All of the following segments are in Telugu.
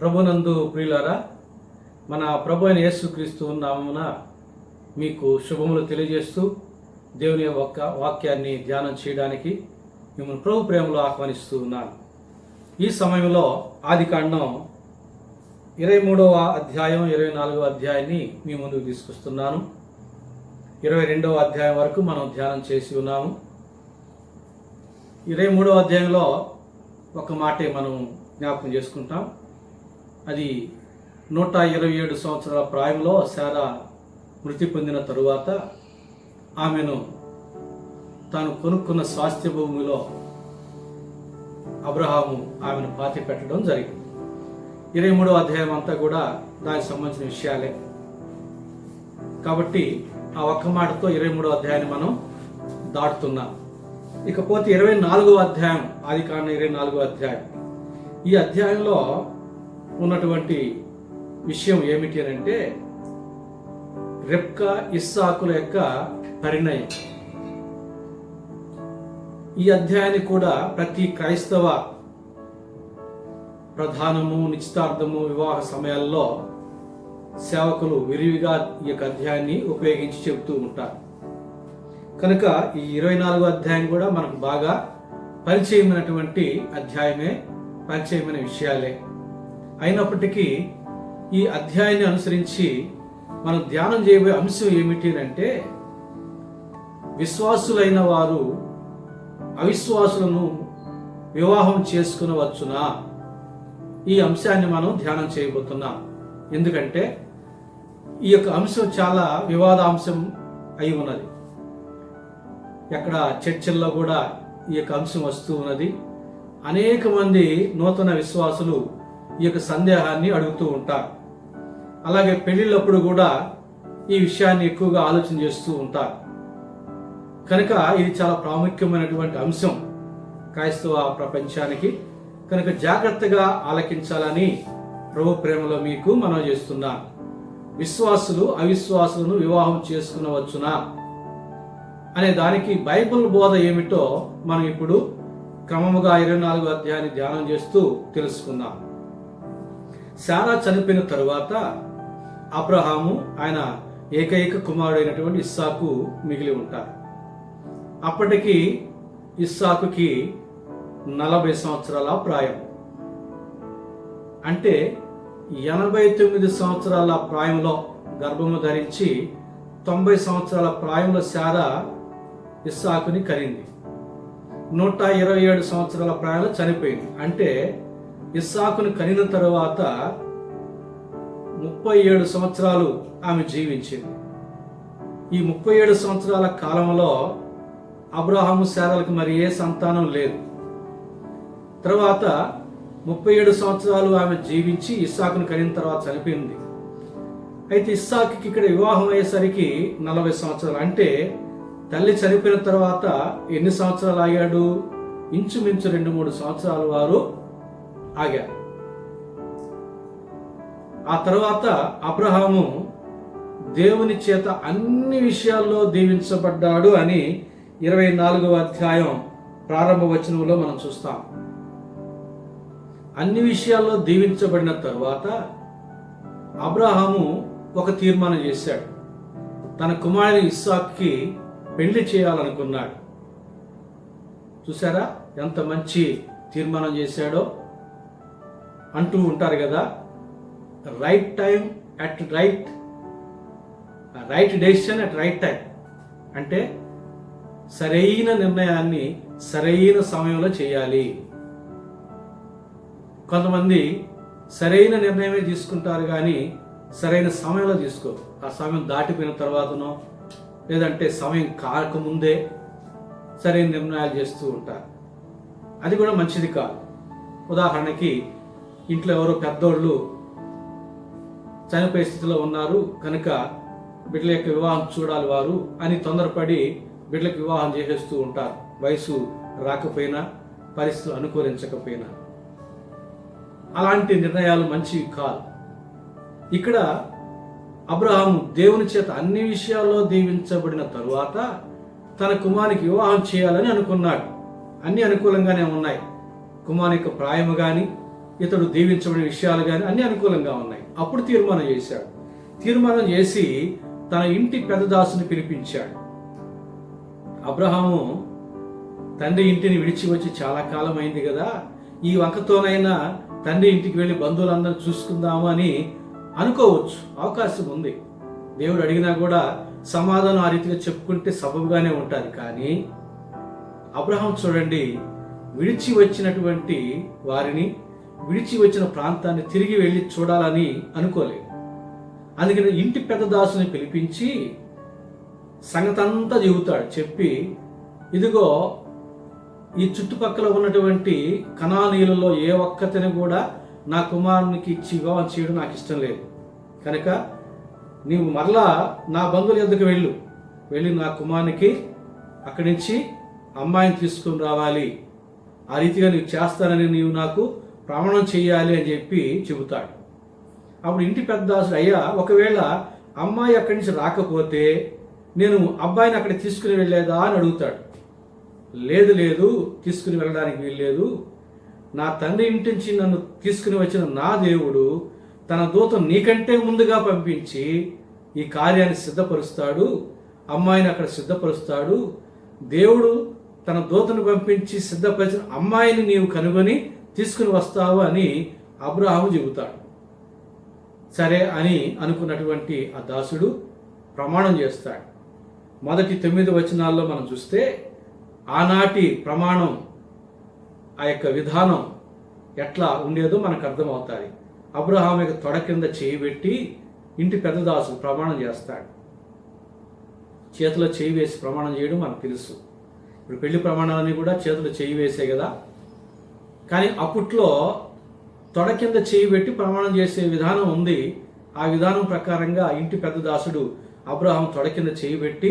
ప్రభునందు ప్రియులారా, మన ప్రభు అయిన యేసుక్రీస్తు నామమున మీకు శుభములు తెలియజేస్తూ దేవుని వాక్యాన్ని ధ్యానం చేయడానికి మిమ్మల్ని ప్రభు ప్రేమలో ఆహ్వానిస్తూ ఉన్నాను. ఈ సమయంలో ఆదికాండం 23వ అధ్యాయం 24వ అధ్యాయాన్ని మీ ముందుకు తీసుకొస్తున్నాను. 22వ అధ్యాయం వరకు మనం ధ్యానం చేసి ఉన్నాము. 23వ అధ్యాయంలో ఒక మాటే మనం జ్ఞాపకం చేసుకుంటాం. అది 127 సంవత్సరాల ప్రాయంలో శారా మృతి పొందిన తరువాత ఆమెను తాను కొనుక్కున్న స్వాస్థ్య భూమిలో అబ్రహాము ఆమెను పాతి పెట్టడం జరిగింది. 23వ అధ్యాయం అంతా కూడా దానికి సంబంధించిన విషయాలే కాబట్టి ఆ ఒక్క మాటతో 23వ అధ్యాయాన్ని మనం దాటుతున్నాం. ఇకపోతే 24వ అధ్యాయం, ఆదికాండం 24వ అధ్యాయం. ఈ అధ్యాయంలో ఉన్నటువంటి విషయం ఏమిటి అని అంటే రెబ్కా ఇస్సాకుల యొక్క పరిణయం. ఈ అధ్యాయాన్ని కూడా ప్రతి క్రైస్తవ ప్రధానము, నిశ్చితార్థము, వివాహ సమయాల్లో సేవకులు విరివిగా ఈ యొక్క అధ్యాయాన్ని ఉపయోగించి చెబుతూ ఉంటారు. కనుక ఈ 24వ అధ్యాయం కూడా మనకు బాగా పరిచయమైనటువంటి అధ్యాయమే, పరిచయమైన విషయాలే. అయినప్పటికీ ఈ అధ్యాయాన్ని అనుసరించి మనం ధ్యానం చేయబోయే అంశం ఏమిటి అంటే విశ్వాసులైన వారు అవిశ్వాసులను వివాహం చేసుకునవచ్చునా? ఈ అంశాన్ని మనం ధ్యానం చేయబోతున్నాం. ఎందుకంటే ఈ యొక్క అంశం చాలా వివాదాంశం అయి ఉన్నది. ఎక్కడ చర్చల్లో కూడా ఈ యొక్క అంశం వస్తూ ఉన్నది. అనేక మంది నూతన విశ్వాసులు ఈ యొక్క సందేహాన్ని అడుగుతూ ఉంటారు. అలాగే పెళ్లిళ్ళప్పుడు కూడా ఈ విషయాన్ని ఎక్కువగా ఆలోచన చేస్తూ ఉంటారు. కనుక ఇది చాలా ప్రాముఖ్యమైనటువంటి అంశం క్రైస్తవ ప్రపంచానికి. కనుక జాగ్రత్తగా ఆలకించాలని ప్రభు ప్రేమలో మీకు మనవి చేస్తున్నాను. విశ్వాసులు అవిశ్వాసులను వివాహం చేసుకునవచ్చునా అనే దానికి బైబిల్ బోధ ఏమిటో మనం ఇప్పుడు క్రమముగా 24వ అధ్యాయాన్ని ధ్యానం చేస్తూ తెలుసుకుందాం. శారా చనిపోయిన తరువాత అబ్రహాము, ఆయన ఏకైక కుమారుడైనటువంటి ఇస్సాకు మిగిలి ఉంటారు. అప్పటికి ఇస్సాకుకి 40 సంవత్సరాల ప్రాయం. అంటే 89 సంవత్సరాల ప్రాయంలో గర్భము ధరించి 90 సంవత్సరాల ప్రాయంలో శారా ఇస్సాకుని కనింది. 127 సంవత్సరాల ప్రాయంలో చనిపోయింది. అంటే ఇస్సాకుని కనిన తరువాత 37 సంవత్సరాలు ఆమె జీవించింది. ఈ 37 సంవత్సరాల కాలంలో అబ్రహాము శారాలకు మరి ఏ సంతానం లేదు. తర్వాత 37 సంవత్సరాలు ఆమె జీవించి ఇస్సాకును కనిన తర్వాత చనిపోయింది. అయితే ఇస్సాకుకి ఇక్కడ వివాహం అయ్యేసరికి 40 సంవత్సరాలు. అంటే తల్లి చనిపోయిన తర్వాత ఎన్ని సంవత్సరాలు ఆగాడు? ఇంచుమించు 2-3 సంవత్సరాలు వారు ఆగారు. ఆ తర్వాత అబ్రహాము దేవుని చేత అన్ని విషయాల్లో దీవించబడ్డాడు అని 24వ అధ్యాయం ప్రారంభ వచనంలో మనం చూస్తాం. అన్ని విషయాల్లో దీవించబడిన తరువాత అబ్రహాము ఒక తీర్మానం చేశాడు. తన కుమారుని ఇస్సాకుకి పెళ్లి చేయాలనుకున్నాడు. చూసారా ఎంత మంచి తీర్మానం చేశాడో? అంటూ ఉంటారు కదా, right time at right decision at right time. అంటే సరైన నిర్ణయాన్ని సరైన సమయంలో చేయాలి. కొంతమంది సరైన నిర్ణయమే తీసుకుంటారు కానీ సరైన సమయంలో తీసుకోరు. ఆ సమయం దాటిపోయిన తర్వాతనో లేదంటే సమయం కాకముందే సరైన నిర్ణయాలు చేస్తూ ఉంటారు. అది కూడా మంచిది కాదు. ఉదాహరణకి ఇంట్లో ఎవరో పెద్దోళ్ళు చనిపోయే స్థితిలో ఉన్నారు కనుక బిడ్డల యొక్క వివాహం చూడాలి వారు అని తొందరపడి బిడ్డలకు వివాహం చేసేస్తూ ఉంటారు. వయసు రాకపోయినా, పరిస్థితులు అనుకూలించకపోయినా. అలాంటి నిర్ణయాలు మంచివి కాదు. ఇక్కడ అబ్రహాము దేవుని చేత అన్ని విషయాల్లో దీవించబడిన తరువాత తన కుమారునికి వివాహం చేయాలని అనుకున్నాడు. అన్ని అనుకూలంగానే ఉన్నాయి. కుమారుని యొక్క ప్రాయము కానీ ఇతడు దీవించబడిన విషయాలు కానీ అన్ని అనుకూలంగా ఉన్నాయి. అప్పుడు తీర్మానం చేశాడు. తీర్మానం చేసి తన ఇంటి పెద్ద దాసుని పిలిపించాడు. అబ్రహాము తండ్రి ఇంటిని విడిచి వచ్చి చాలా కాలం అయింది కదా, ఈ వంకతోనైనా తండ్రి ఇంటికి వెళ్ళి బంధువులందరూ చూసుకుందాము అని అనుకోవచ్చు, అవకాశం ఉంది. దేవుడు అడిగినా కూడా సమాధానం ఆ రీతిగా చెప్పుకుంటే సబబుగానే ఉంటుంది. కానీ అబ్రహాం చూడండి, విడిచి వచ్చినటువంటి వారిని, విడిచి వచ్చిన ప్రాంతాన్ని తిరిగి వెళ్ళి చూడాలని అనుకోలేదు. అందుకని ఇంటి పెద్ద దాసుని పిలిపించి సంగతంతా చెబుతాడు. చెప్పి, ఇదిగో ఈ చుట్టుపక్కల ఉన్నటువంటి కనానీయులలో ఏ ఒక్కతిని కూడా నా కుమారునికి ఇచ్చి వివాహం చేయడం నాకు ఇష్టం లేదు. కనుక నీవు మరలా నా బంధువుల యొద్దకు వెళ్ళి నా కుమారునికి అక్కడి నుంచి అమ్మాయిని తీసుకుని రావాలి, ఆ రీతిగా నీవు చేస్తానని నీవు నాకు ప్రమాణం చేయాలి అని చెప్పి చెబుతాడు. అప్పుడు ఇంటి పెద్ద దాసుడు, అయ్యా ఒకవేళ అమ్మాయి అక్కడి నుంచి రాకపోతే నేను అబ్బాయిని అక్కడ తీసుకుని వెళ్ళేదా అని అడుగుతాడు. లేదు, తీసుకుని వెళ్ళడానికి వీల్లేదు. నా తండ్రి ఇంటి నుంచి నన్ను తీసుకుని వచ్చిన నా దేవుడు తన దూతను నీకంటే ముందుగా పంపించి ఈ కార్యాన్ని సిద్ధపరుస్తాడు, అమ్మాయిని అక్కడ సిద్ధపరుస్తాడు. దేవుడు తన దూతను పంపించి సిద్ధపరిచిన అమ్మాయిని నీవు కనుగొని తీసుకుని వస్తావు అని అబ్రహాము చెబుతాడు. సరే అని అనుకున్నటువంటి ఆ దాసుడు ప్రమాణం చేస్తాడు. మొదటి 9 వచనాల్లో మనం చూస్తే ఆనాటి ప్రమాణం, ఆ యొక్క విధానం ఎట్లా ఉండేదో మనకు అర్థమవుతాయి. అబ్రహాం యొక్క తొడ కింద చేయి పెట్టి ఇంటి పెద్ద దాసుడు ప్రమాణం చేస్తాడు. చేతిలో చేయి వేసి ప్రమాణం చేయడం మనకు తెలుసు. ఇప్పుడు పెళ్లి ప్రమాణాలన్నీ కూడా చేతిలో చేయి వేసే కదా. కానీ అప్పట్లో తొడ కింద చేయి పెట్టి ప్రమాణం చేసే విధానం ఉంది. ఆ విధానం ప్రకారంగా ఇంటి పెద్ద దాసుడు అబ్రహాం తొడ కింద చేయి పెట్టి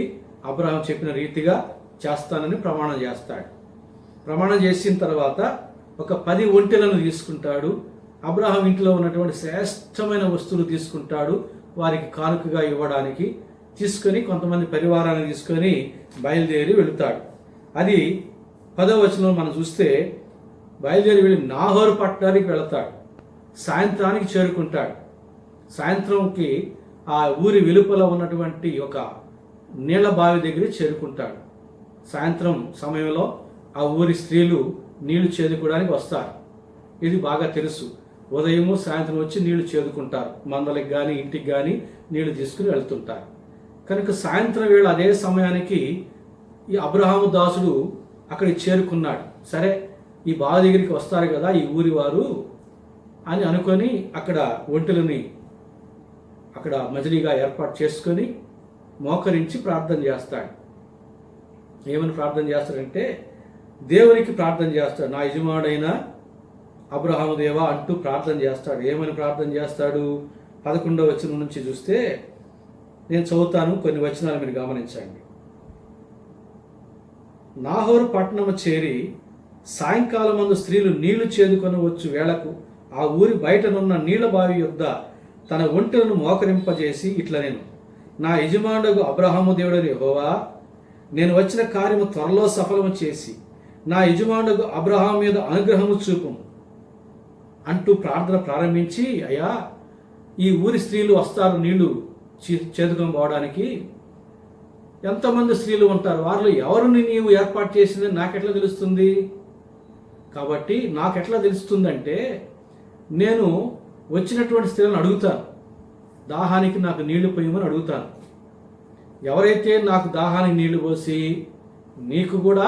అబ్రహాం చెప్పిన రీతిగా చేస్తానని ప్రమాణం చేస్తాడు. ప్రమాణం చేసిన తర్వాత ఒక 10 ఒంటెలను తీసుకుంటాడు. అబ్రహాం ఇంట్లో ఉన్నటువంటి శ్రేష్టమైన వస్తువులు తీసుకుంటాడు, వారికి కానుకగా ఇవ్వడానికి. తీసుకొని కొంతమంది పరివారాన్ని తీసుకొని బయలుదేరి వెళుతాడు. అది 10వ వచనంలో మనం చూస్తే బయలుదేరి వెళ్ళి నాహోరు పట్టణానికి వెళతాడు. సాయంత్రానికి చేరుకుంటాడు. సాయంత్రంకి ఆ ఊరి వెలుపల ఉన్నటువంటి ఒక నీళ్ల బావి దగ్గర చేరుకుంటాడు. సాయంత్రం సమయంలో ఆ ఊరి స్త్రీలు నీళ్లు చేదుకోవడానికి వస్తారు. ఇది బాగా తెలుసు. ఉదయము సాయంత్రం వచ్చి నీళ్లు చేదుకుంటారు. మందలకు కానీ ఇంటికి కానీ నీళ్లు తీసుకుని వెళ్తుంటారు. కనుక సాయంత్రం వేళ అదే సమయానికి ఈ అబ్రహాము దాసుడు అక్కడికి చేరుకున్నాడు. సరే, ఈ బావి దగ్గరికి వస్తారు కదా ఈ ఊరి వారు అని అనుకొని అక్కడ ఒంటెలని అక్కడ మజిలీగా ఏర్పాటు చేసుకొని మోకరించి ప్రార్థన చేస్తాడు. ఏమని ప్రార్థన చేస్తాడంటే దేవునికి ప్రార్థన చేస్తాడు. నా యజమానుడైన అబ్రహాము దేవా అంటూ ప్రార్థన చేస్తాడు. ఏమని ప్రార్థన చేస్తాడు? 11వ వచనం నుంచి చూస్తే నేను చదువుతాను, కొన్ని వచనాలు మీరు గమనించండి. నాహోరు పట్టణము చేరి సాయంకాలం మందు స్త్రీలు నీళ్లు చేదుకొని వచ్చు వేళకు ఆ ఊరి బయటనున్న నీళ్ల బావి యొద్ద తన ఒంటెలను మోకరింపజేసి ఇట్లా, నేను నా యజమానుడు అబ్రహాము దేవుడని యెహోవా, నేను వచ్చిన కార్యము త్వరలో సఫలము చేసి నా యజమానుడు అబ్రహాం మీద అనుగ్రహము చూపుము అంటూ ప్రార్థన ప్రారంభించి, అయ్యా ఈ ఊరి స్త్రీలు వస్తారు నీళ్లు చేదుకొని పోవడానికి. ఎంతమంది స్త్రీలు ఉంటారు, వారిలో ఎవరిని నీవు ఏర్పాటు చేసిందని నాకెట్లా తెలుస్తుంది? కాబట్టి నాకెట్లా తెలుస్తుందంటే నేను వచ్చినటువంటి స్త్రీలను అడుగుతాను, దాహానికి నాకు నీళ్లు పోయమని అడుగుతాను. ఎవరైతే నాకు దాహానికి నీళ్లు పోసి నీకు కూడా,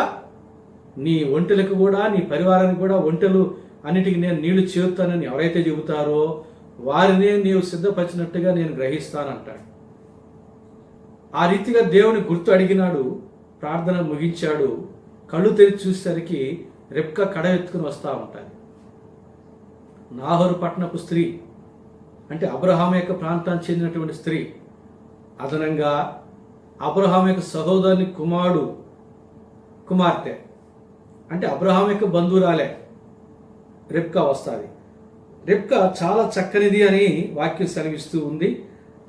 నీ ఒంటెలకు కూడా, నీ పరివారానికి కూడా, ఒంటెలు అన్నిటికీ నేను నీళ్లు చేరుతానని ఎవరైతే చెబుతారో వారినే నీవు సిద్ధపరిచినట్టుగా నేను గ్రహిస్తానంటాడు. ఆ రీతిగా దేవుని గుర్తు అడిగినాడు. ప్రార్థన ముగించాడు. కళ్ళు తెరిచి చూసేసరికి రెబ్కా కడ ఎత్తుకుని వస్తూ ఉంటుంది. నాహోరు పట్టణపు స్త్రీ అంటే అబ్రహాం యొక్క ప్రాంతానికి చెందినటువంటి స్త్రీ. అదనంగా అబ్రహాం యొక్క సహోదరుని కుమార్తె అంటే అబ్రహాం యొక్క బంధువురాలే రెబ్కా వస్తుంది. రెబ్కా చాలా చక్కనిది అని వాక్యం సెలవిస్తూ ఉంది.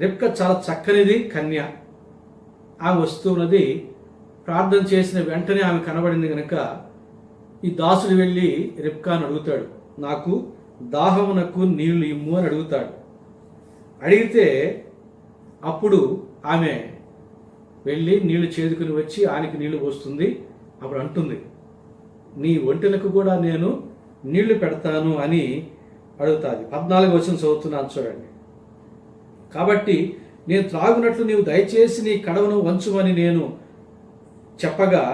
రెబ్కా చాలా చక్కనిది కన్య. ఆమె వస్తున్నది. ప్రార్థన చేసిన వెంటనే ఆమె కనబడింది కనుక ఈ దాసుడు వెళ్ళి రెబ్కాను అడుగుతాడు, నాకు దాహమునకు నీళ్లు ఇమ్ము అని అడుగుతాడు. అడిగితే అప్పుడు ఆమె వెళ్ళి నీళ్లు చేదుకుని వచ్చి ఆయనకి నీళ్లు పోస్తుంది. అప్పుడు అంటుంది, నీ ఒంటెలకు కూడా నేను నీళ్లు పెడతాను అని అడుగుతుంది. 14వ వచనం చదువుతున్నాను చూడండి. కాబట్టి నేను త్రాగునట్లు నీవు దయచేసి నీ కడవను వంచుమని నేను చెప్పగా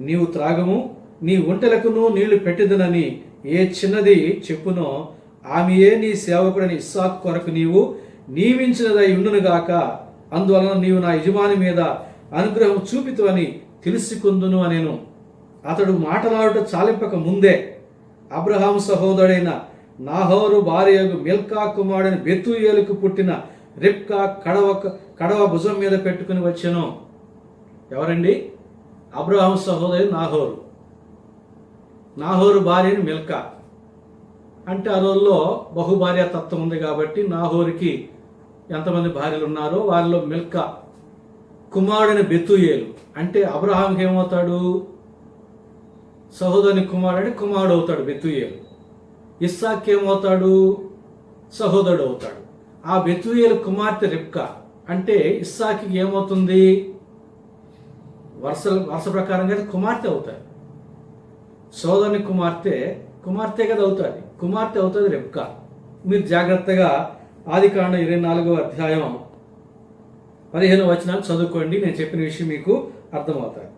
నీవు త్రాగము, నీ ఒంటెలకును నీళ్లు పెట్టిదనని ఏ చిన్నది చెప్పునో ఆమెయే నీ సేవకుడని ఇస్సాకు కొరకు నీవు నియమించినదై ఉండునుగాక. అందువలన నీవు నా యజమాని మీద అనుగ్రహం చూపితువని తెలుసుకుందును అనేను. అతడు మాటలాడుట చాలింపక ముందే అబ్రహాము సహోదరుడైన నాహోరు భార్యకు మిల్కా కుమారుడైన బెతూయేలుకు పుట్టిన రిబ్కా కడవ భుజం మీద పెట్టుకుని వచ్చెను. ఎవరండి? అబ్రహాము సహోదరుడు నాహోరు భార్యని మిల్కా. అంటే ఆ రోజుల్లో బహుభార్య తత్వం ఉంది కాబట్టి నాహోరుకి ఎంతమంది భార్యలు ఉన్నారో వారిలో మిల్కా కుమారుడైన బెతూయేలు. అంటే అబ్రహాంకి ఏమవుతాడు? సహోదరుని కుమారుడు అవుతాడు బెతూయేలు. ఇస్సాక్కి ఏమవుతాడు? సహోదరుడు అవుతాడు. ఆ బెతూయేలు కుమార్తె రిబ్కా. అంటే ఇస్సాకి ఏమవుతుంది? వరుస ప్రకారంగా కుమార్తె అవుతాడు. సోదరుని కుమార్తె కదా అవుతుంది. కుమార్తె అవుతుంది రిబ్కా. మీరు జాగ్రత్తగా ఆదికాండం 24వ అధ్యాయం 15వ వచనాలు చదువుకోండి. నేను చెప్పిన విషయం మీకు అర్థమవుతుంది.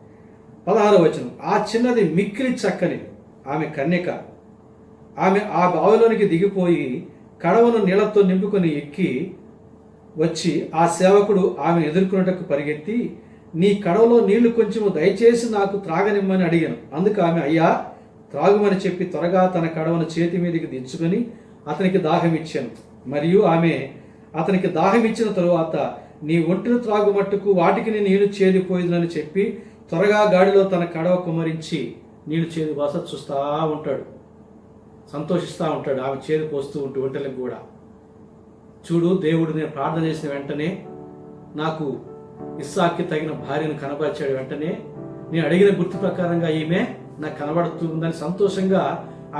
16వ వచనం, ఆ చిన్నది మిక్కిలి చక్కని ఆమె కన్యక. ఆమె ఆ బావిలోనికి దిగిపోయి కడవను నీళ్లతో నింపుకొని ఎక్కి వచ్చి ఆ సేవకుడు ఆమెను ఎదుర్కొన్నటకు పరిగెత్తి, నీ కడవలో నీళ్లు కొంచెము దయచేసి నాకు త్రాగనిమ్మని అడిగాను. అందుకు ఆమె, అయ్యా త్రాగుమని చెప్పి త్వరగా తన కడవను చేతి మీదకి దించుకొని అతనికి దాహం ఇచ్చాను. మరియు ఆమె అతనికి దాహం ఇచ్చిన తరువాత, నీ ఒంటిని త్రాగు మట్టుకు వాటికి నీ నీళ్లు చేదిపోయిందని చెప్పి త్వరగా గాడిలో తన కడవ కుమరించి నీళ్లు చేది బాస చూస్తూ ఉంటాడు, సంతోషిస్తూ ఉంటాడు. ఆమె చేది పోస్తూ ఉంటూ ఒంటెలకు కూడా. చూడు, దేవుడు నేను ప్రార్థన చేసిన వెంటనే నాకు ఇస్సాక్కి తగిన భార్యను కనబరిచాడు. వెంటనే నేను అడిగిన గుర్తు ప్రకారంగా ఈమె నాకు కనబడుతుందని సంతోషంగా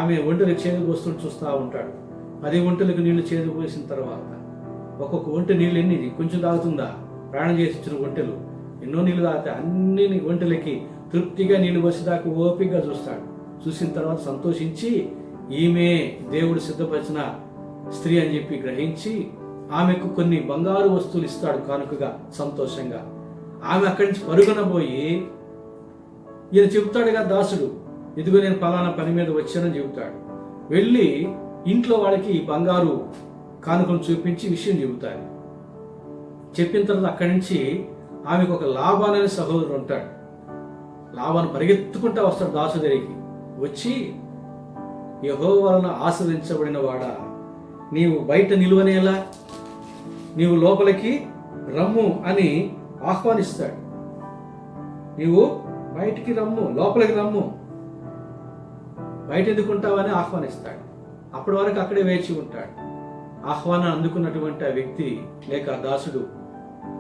ఆమె ఒంటెలకు చేదు పోస్తూ చూస్తూ ఉంటాడు. 10 ఒంటెలకు నీళ్లు చేదు పోసిన తర్వాత ఒక్కొక్క ఒంటె నీళ్ళు ఎన్ని కొంచెం తాగుతుందా? ప్రాణం చేసి ఇచ్చిన ఒంటెలు ఎన్నో నీళ్లు తాగుతాయి. అన్ని ఒంటెలకి తృప్తిగా నీళ్లు పోసేదాకా ఓపికగా చూస్తాడు. చూసిన తర్వాత సంతోషించి ఈమె దేవుడు సిద్ధపరిచిన స్త్రీ అని చెప్పి గ్రహించి ఆమెకు కొన్ని బంగారు వస్తువులు ఇస్తాడు కానుకగా సంతోషంగా. ఆమె అక్కడి నుంచి పరుగున పోయి ఈయన చెబుతాడుగా దాసుడు, ఇదిగో నేను పలానా పని మీద వచ్చానని చెబుతాడు. వెళ్ళి ఇంట్లో వాళ్ళకి బంగారు కానుకను చూపించి విషయం చెబుతాడు. చెప్పిన తర్వాత అక్కడి నుంచి ఆమెకు ఒక లాబాన్ అనే సహోదరుడు ఉంటాడు. లాబాను పరిగెత్తుకుంటా వస్తాడు దాసు దగ్గరికి. వచ్చి, యెహోవా వలన ఆశీర్వదించబడిన వాడా, నీవు బయట నిలువనేలా, నీవు లోపలికి రమ్ము అని ఆహ్వానిస్తాడు. నీవు బయటికి రమ్ము, లోపలికి రమ్ము, బయట ఎందుకుంటావని ఆహ్వానిస్తాడు. అప్పటి వరకు అక్కడే వేచి ఉంటాడు. ఆహ్వానం అందుకున్నటువంటి ఆ వ్యక్తి లేక దాసుడు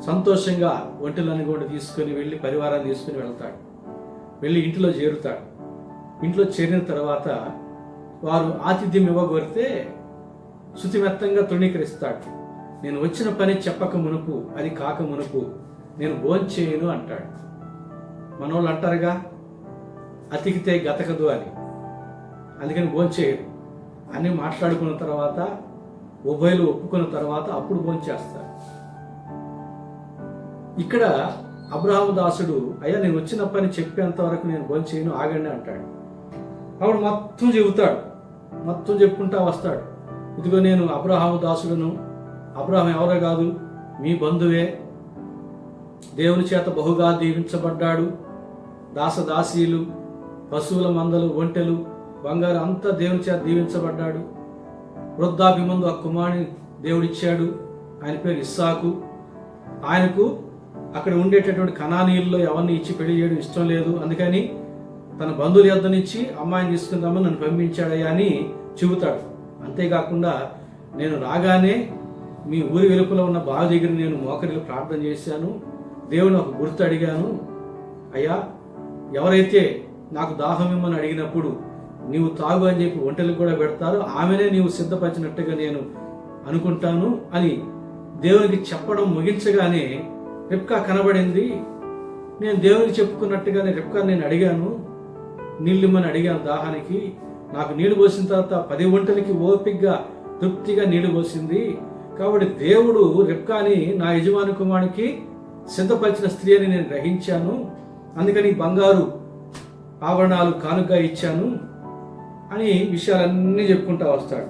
సంతోషంగా ఒంటెలను కూడా తీసుకుని వెళ్ళి పరివారాన్ని తీసుకుని వెళ్తాడు. వెళ్ళి ఇంటిలో చేరుతాడు. ఇంట్లో చేరిన తర్వాత వారు ఆతిథ్యం ఇవ్వగోరితే శుతిమెత్తంగా తృణీకరిస్తాడు. నేను వచ్చిన పని చెప్పక మునుపు, అది కాక మునుపు నేను భోంచేయను అంటాడు. మనోళ్ళు అంటారుగా, అతికితే గతకదు అని. అందుకని భోంచేయరు. అన్నీ మాట్లాడుకున్న తర్వాత ఉభయలు ఒప్పుకున్న తర్వాత అప్పుడు భోంచేస్తారు. ఇక్కడ అబ్రహాము దాసుడు, అయ్యా నేను వచ్చిన పని చెప్పేంత వరకు నేను భోంచేయను, ఆగండి అంటాడు. అప్పుడు మొత్తం చెబుతాడు. మొత్తం చెప్పుకుంటా వస్తాడు. ఇదిగో నేను అబ్రహాము దాసుడును. అబ్రహాం ఎవరో కాదు, మీ బంధువే, దేవుని చేత బహుగా దీవించబడ్డాడు. దాసదాసీలు, పశువుల మందలు, ఒంటెలు, బంగారు అంతా దేవుని చేత దీవించబడ్డాడు. వృద్ధాభిమందు ఆ కుమారుని దేవుడిచ్చాడు. ఆయన పేరు ఇస్సాకు. ఆయనకు అక్కడ ఉండేటటువంటి కనానీయుల్లో ఎవరిని ఇచ్చి పెళ్లి చేయడం ఇష్టం లేదు. అందుకని తన బంధువుల యొద్ద నుంచి అమ్మాయిని తీసుకుందామని నన్ను పంపించాడయ్యా అని చెబుతాడు. అంతేకాకుండా నేను రాగానే మీ ఊరి వెలుపల ఉన్న బావి దగ్గర నేను మోకరిలో ప్రార్థన చేశాను. దేవుని ఒక గుర్తు అడిగాను. అయ్యా, ఎవరైతే నాకు దాహం ఇమ్మని అడిగినప్పుడు నీవు తాగు అని చెప్పి ఒంటెలకు కూడా పెడతారు, ఆమెనే నీవు సిద్ధపరిచినట్టుగా నేను అనుకుంటాను అని దేవునికి చెప్పడం ముగించగానే రెబ్కా కనబడింది. నేను దేవునికి చెప్పుకున్నట్టుగానే రెబ్కా నేను అడిగాను, నీళ్ళిమ్మని అడిగాను దాహానికి. నాకు నీళ్లు పోసిన తర్వాత 10 ఒంటెలకి ఓపిగ్గా తృప్తిగా నీళ్లు పోసింది. కాబట్టి దేవుడు రెబ్కాని నా యజమాని కుమారునికి సిద్ధపరిచిన స్త్రీ అని నేను గ్రహించాను. అందుకని బంగారు ఆభరణాలు కానుక ఇచ్చాను అని విషయాలన్నీ చెప్పుకుంటా వస్తాడు.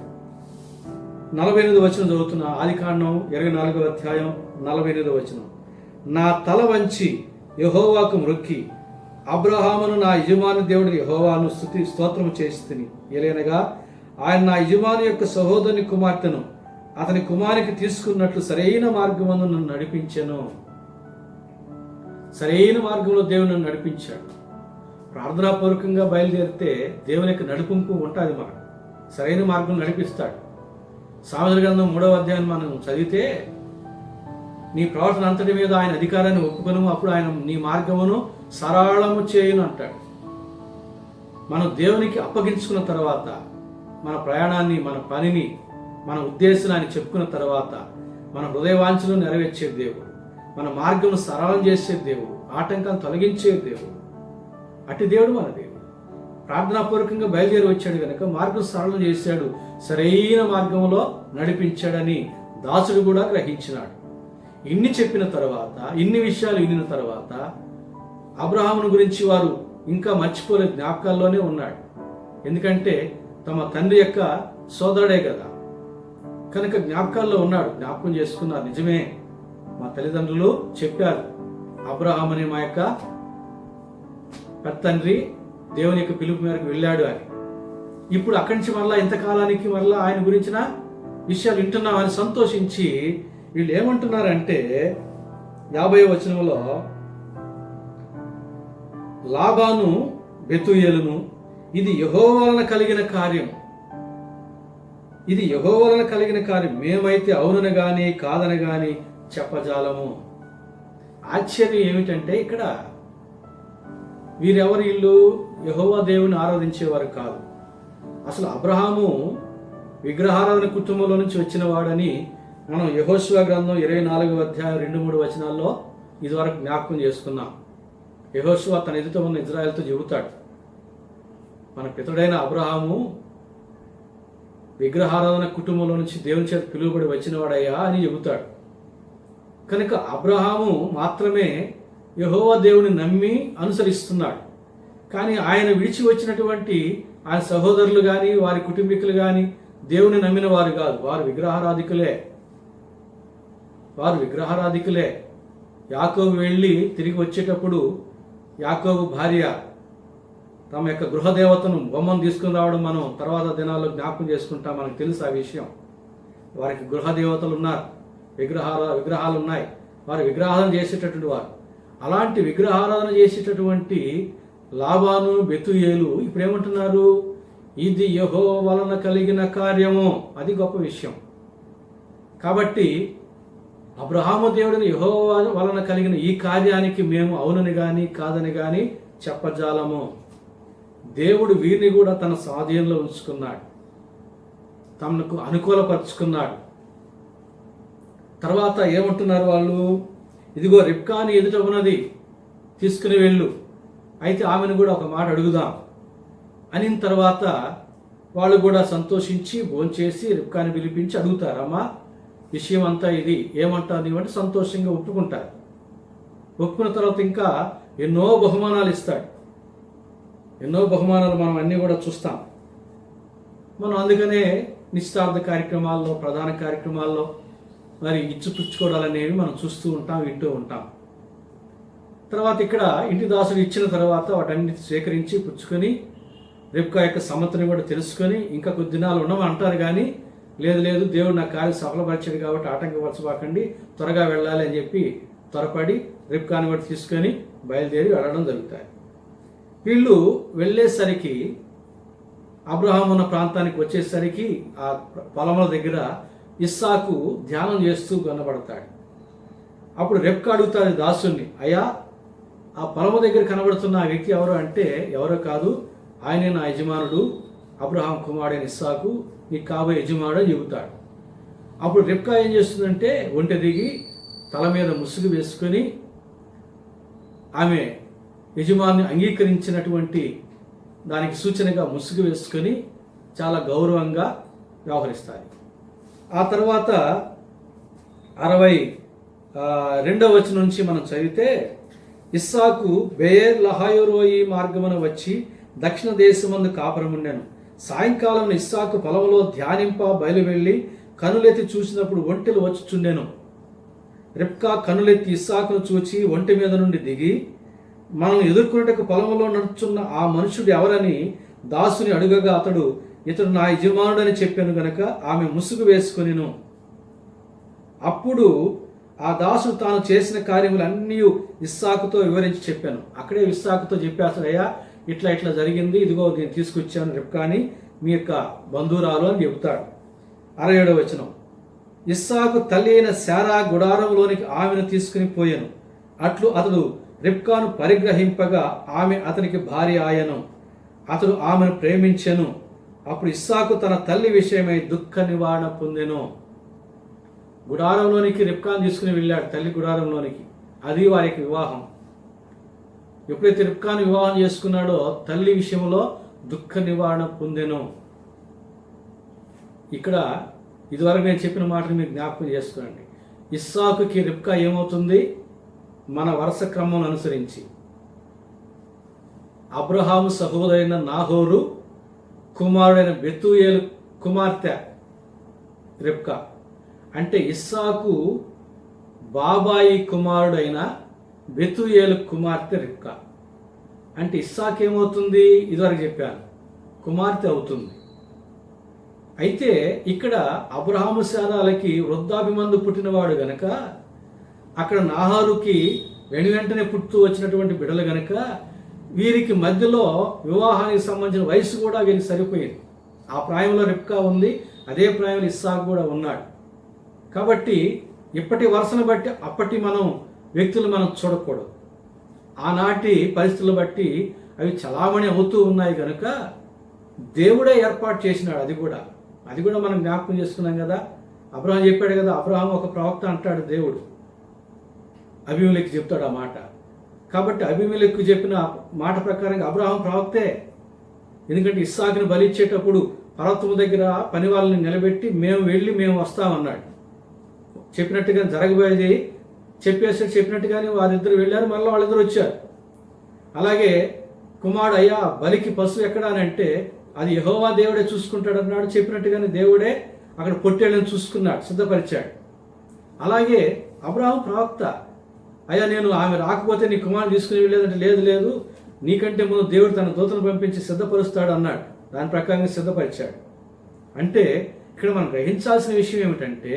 48వ వచనం చదువుతున్న, ఆదికాండం 24వ అధ్యాయం 48వ వచనం. నా తల వంచి యెహోవాకు మ్రొక్కి అబ్రహామును నా యజమాని దేవుడు యెహోవాను స్తోత్రము చేసితిని. ఏలైనగా ఆయన నా యజమాని యొక్క సహోదరుని కుమార్తెను అతని కుమారునికి తీసుకున్నట్లు సరైన మార్గమందు నన్ను నడిపించాను. సరైన మార్గంలో దేవుడు నన్ను నడిపించాడు. ప్రార్థనాపూర్వకంగా బయలుదేరితే దేవుని యొక్క నడిపింపు ఉంటుంది. మనకు సరైన మార్గం నడిపిస్తాడు. సామెతల గ్రంథం 3వ అధ్యాయం మనం చదివితే, నీ ప్రవర్తన అంతటి మీద ఆయన అధికారాన్ని ఒప్పుకొను, అప్పుడు ఆయన నీ మార్గమును సరళము చేయును అంటాడు. మనం దేవునికి అప్పగించుకున్న తర్వాత, మన ప్రయాణాన్ని, మన పనిని, మన ఉద్దేశాన్ని చెప్పుకున్న తర్వాత, మన హృదయవాంఛను నెరవేర్చే దేవుడు, మన మార్గం సరళం చేసే దేవుడు, ఆటంకాన్ని తొలగించే దేవుడు. అట్టి దేవుడు మన దేవుడు. ప్రార్థనాపూర్వకంగా బయలుదేరి వచ్చాడు కనుక మార్గం సరళం చేశాడు, సరైన మార్గంలో నడిపించాడని దాసుడు కూడా గ్రహించినాడు. ఇన్ని చెప్పిన తర్వాత, ఇన్ని విషయాలు వినిన తర్వాత అబ్రహామును గురించి వారు ఇంకా మర్చిపోలే జ్ఞాపకాల్లోనే ఉన్నాడు. ఎందుకంటే తమ తండ్రి యొక్క సోదరుడే కదా, కనుక జ్ఞాపకాల్లో ఉన్నాడు. జ్ఞాపకం చేసుకున్నారు. నిజమే, మా తల్లిదండ్రులు చెప్పారు, అబ్రహాం అనే మా యొక్క పెద్ద తండ్రి దేవుని యొక్క పిలుపు మేరకు వెళ్ళాడు అని. ఇప్పుడు అక్కడి నుంచి మళ్ళా ఇంతకాలానికి మళ్ళా ఆయన గురించిన విషయాలు వింటున్నామని సంతోషించి వీళ్ళు ఏమంటున్నారంటే 50వ వచనంలో, లాబాను బెతూయేలును ఇది యెహోవా వలన కలిగిన కార్యం, ఇది యెహోవా వలన కలిగిన కార్యం, మేమైతే అవునని గాని కాదని గాని చెప్పజాలము. ఆశ్చర్యం ఏమిటంటే ఇక్కడ వీరెవరు? వీళ్ళు యెహోవా దేవుని ఆరాధించేవారు కాదు. అసలు అబ్రహాము విగ్రహారాధన కుటుంబంలో నుంచి వచ్చిన వాడని మనం యెహోషువ గ్రంథం 24వ అధ్యాయం 2-3 వచనాల్లో ఇదివరకు జ్ఞాపకం చేసుకున్నాం. యెహోషువ తన ఎదుట ఉన్న ఇజ్రాయెల్తో చెబుతాడు, మన పితడైన అబ్రహాము విగ్రహారాధన కుటుంబంలో నుంచి దేవుని చేత పిలువబడి వచ్చినవాడయ్యా అని చెబుతాడు. కనుక అబ్రహాము మాత్రమే యెహోవా దేవుని నమ్మి అనుసరిస్తున్నాడు. కానీ ఆయన విడిచి వచ్చినటువంటి ఆయన సహోదరులు కానీ వారి కుటుంబీకులు కానీ దేవుని నమ్మిన వారు కాదు. వారు విగ్రహారాధికులే. యాకోబు వెళ్ళి తిరిగి వచ్చేటప్పుడు యాకోబు భార్య తమ యొక్క గృహదేవతను బొమ్మను తీసుకుని రావడం మనం తర్వాత దినాల్లో జ్ఞాపకం చేసుకుంటాం. మనకు తెలుసు ఆ విషయం. వారికి గృహదేవతలు ఉన్నారు, విగ్రహాలు ఉన్నాయి. వారు విగ్రహారాధన చేసేటటువంటి వారు. అలాంటి విగ్రహారాధన చేసేటటువంటి లాబాను బెతూయేలు ఇప్పుడు ఏమంటున్నారు? ఇది యెహోవా వలన కలిగిన కార్యము. అది గొప్ప విషయం. కాబట్టి అబ్రహాము దేవుడిని యెహోవా వలన కలిగిన ఈ కార్యానికి మేము అవునని గాని కాదని గాని చెప్పజాలము. దేవుడు వీరిని కూడా తన స్వాధీనంలో ఉంచుకున్నాడు, తమకు అనుకూలపరుచుకున్నాడు. తర్వాత ఏమంటున్నారు వాళ్ళు? ఇదిగో రిబ్కాని ఎదుట ఉన్నది, తీసుకుని వెళ్ళు, అయితే ఆమెను కూడా ఒక మాట అడుగుదాం అనిన తర్వాత వాళ్ళు కూడా సంతోషించి భోంచేసి రిబ్కాని పిలిపించి అడుగుతారు, అమ్మా విషయం అంతా ఇది ఏమంటారు నీవంటే సంతోషంగా ఒప్పుకుంటారు. ఒప్పుకున్న తర్వాత ఇంకా ఎన్నో బహుమానాలు ఇస్తాడు. ఎన్నో బహుమానాలు మనం అన్నీ కూడా చూస్తాం. మనం అందుకనే నిశ్చితార్థ కార్యక్రమాల్లో, ప్రధాన కార్యక్రమాల్లో మరి ఇచ్చిపుచ్చుకోవడాలు అనేవి మనం చూస్తూ ఉంటాం, వింటూ ఉంటాం. తర్వాత ఇక్కడ ఇంటి దాసుడు ఇచ్చిన తర్వాత వాటన్నిటి స్వీకరించి పుచ్చుకొని రిబ్కా యొక్క సమ్మతిని కూడా తెలుసుకొని ఇంకా కొద్ది దినాలు ఉండమని అంటారు. కానీ లేదు దేవుడు నా కార్యం సఫలపరిచాడు కాబట్టి ఆటంకపరచబాకండి, త్వరగా వెళ్ళాలి అని చెప్పి త్వరపడి రిబ్కాని కూడా తీసుకొని బయలుదేరి వెళ్ళడం జరుగుతాయి. వీళ్ళు వెళ్ళేసరికి అబ్రహాం ఉన్న ప్రాంతానికి వచ్చేసరికి ఆ పొలముల దగ్గర ఇస్సాకు ధ్యానం చేస్తూ కనబడతాడు. అప్పుడు రెబ్కా అడుగుతాడు దాసుని, అయ్యా ఆ పొలము దగ్గర కనబడుతున్న ఆ వ్యక్తి ఎవరు అంటే, ఎవరో కాదు, ఆయనే నా యజమానుడు, అబ్రహాం కుమారుడైన ఇస్సాకు నీకు కాబోయే యజమానుడు అని చెబుతాడు. అప్పుడు రిబ్కా ఏం చేస్తుందంటే ఒంటె దిగి తల మీద ముసుగు వేసుకొని ఆమె యజమాని అంగీకరించినటువంటి దానికి సూచనగా ముసుగు వేసుకొని చాలా గౌరవంగా వ్యవహరిస్తారు. ఆ తర్వాత 62వ వచనం నుంచి మనం చదివితే, ఇస్సాకు బెయేర్ లహాయోరోయి మార్గమున వచ్చి దక్షిణ దేశమందు కాపురముండెను. సాయంకాలం ఇస్సాకు పొలంలో ధ్యానింప బయలువెళ్ళి కనులెత్తి చూసినప్పుడు ఒంటెలు వచ్చుచుండెను. రిబ్కా కనులెత్తి ఇస్సాకును చూచి ఒంటె మీద నుండి దిగి, మనం ఎదుర్కొనేటకు పొలంలో నడుచున్న ఆ మనుషుడు ఎవరని దాసుని అడుగగా అతడు, ఇతడు నా యజమానుడని చెప్పాను గనక ఆమె ముసుగు వేసుకొనిను. అప్పుడు ఆ దాసుడు తాను చేసిన కార్యములన్నీ ఇస్సాకుతో వివరించి చెప్పాను. అక్కడే ఇస్సాకుతో చెప్పేస్తాడు, అయ్యా ఇట్లా ఇట్లా జరిగింది, ఇదిగో నేను తీసుకొచ్చాను రిబ్కాని, మీ యొక్క బంధువురాలు అని చెబుతాడు. 67వ వచనం, ఇస్సాకు తల్లి అయిన శారా గుడారంలోనికి ఆమెను తీసుకుని పోయాను. అట్లు అతడు రిబ్కాను పరిగ్రహింపగా ఆమె అతనికి భార్య ఆయను. అతడు ఆమెను ప్రేమించెను. అప్పుడు ఇస్సాకు తన తల్లి విషయమై దుఃఖ నివారణ పొందెను. గుడారంలోనికి రిబ్కాను తీసుకుని వెళ్ళాడు, తల్లి గుడారంలోనికి. అది వారికి వివాహం. ఎప్పుడైతే రిబ్కాను వివాహం చేసుకున్నాడో తల్లి విషయంలో దుఃఖ నివారణ పొందెను. ఇక్కడ ఇదివరకు నేను చెప్పిన మాటను మీరు జ్ఞాపకం చేసుకోండి. ఇస్సాకుకి రిబ్కా ఏమవుతుంది? మన వరుస క్రమం అనుసరించి అబ్రహాము సహోదరైన నాహోరు కుమారుడైన బెతూయేలు కుమార్తె రిబ్కా. అంటే ఇస్సాకు బాబాయి కుమారుడైన బెతూయేలు కుమార్తె రిబ్కా. అంటే ఇస్సాకు ఏమవుతుంది? ఇదివరకు చెప్పాను, కుమార్తె అవుతుంది. అయితే ఇక్కడ అబ్రహాము శారాలకి వృద్ధాభిమందు పుట్టినవాడు గనక, అక్కడ నాహారుకి వెంటనే పుట్టుతూ వచ్చినటువంటి బిడ్డలు గనక, వీరికి మధ్యలో వివాహానికి సంబంధించిన వయసు కూడా వీరికి సరిపోయింది. ఆ ప్రాయంలో రిబ్కా ఉంది, అదే ప్రాయంలో ఇస్సాకు కూడా ఉన్నాడు. కాబట్టి ఇప్పటి వరుసను బట్టి అప్పటి వ్యక్తులు మనం చూడకూడదు. ఆనాటి పరిస్థితులు బట్టి అవి చలామణి అవుతూ ఉన్నాయి కనుక దేవుడే ఏర్పాటు చేసినాడు. అది కూడా మనం జ్ఞాపకం చేసుకున్నాం కదా. అబ్రహాం చెప్పాడు కదా, అబ్రహాం ఒక ప్రవక్త అంటాడు దేవుడు, అబీమెలెకు చెప్తాడు ఆ మాట. కాబట్టి అబీమెలెకు చెప్పిన మాట ప్రకారంగా అబ్రహాం ప్రవక్తే. ఎందుకంటే ఇస్సాకుని బలి ఇచ్చేటప్పుడు పర్వతము దగ్గర పని వాళ్ళని నిలబెట్టి మేము వస్తామన్నాడు. చెప్పినట్టుగా జరగబోయేది చెప్పినట్టుగానే వారిద్దరు వెళ్ళారు, మళ్ళీ వాళ్ళిద్దరు వచ్చారు. అలాగే కుమారుడు, అయ్యా బలికి పశువు ఎక్కడ అని అంటే అది యెహోవా దేవుడే చూసుకుంటాడు అన్నాడు. చెప్పినట్టుగానే దేవుడే అక్కడ పొట్టేళ్ళని చూసుకున్నాడు, సిద్ధపరిచాడు. అలాగే అబ్రహాం ప్రవక్త, అయ్యా నేను ఆమె రాకపోతే నీ కుమారుని తీసుకుని వెళ్ళేదంటే లేదు నీకంటే ముందు దేవుడు తన దూతను పంపించి సిద్ధపరుస్తాడు అన్నాడు. దాని ప్రకారంగా సిద్ధపరిచాడు. అంటే ఇక్కడ మనం గ్రహించాల్సిన విషయం ఏమిటంటే,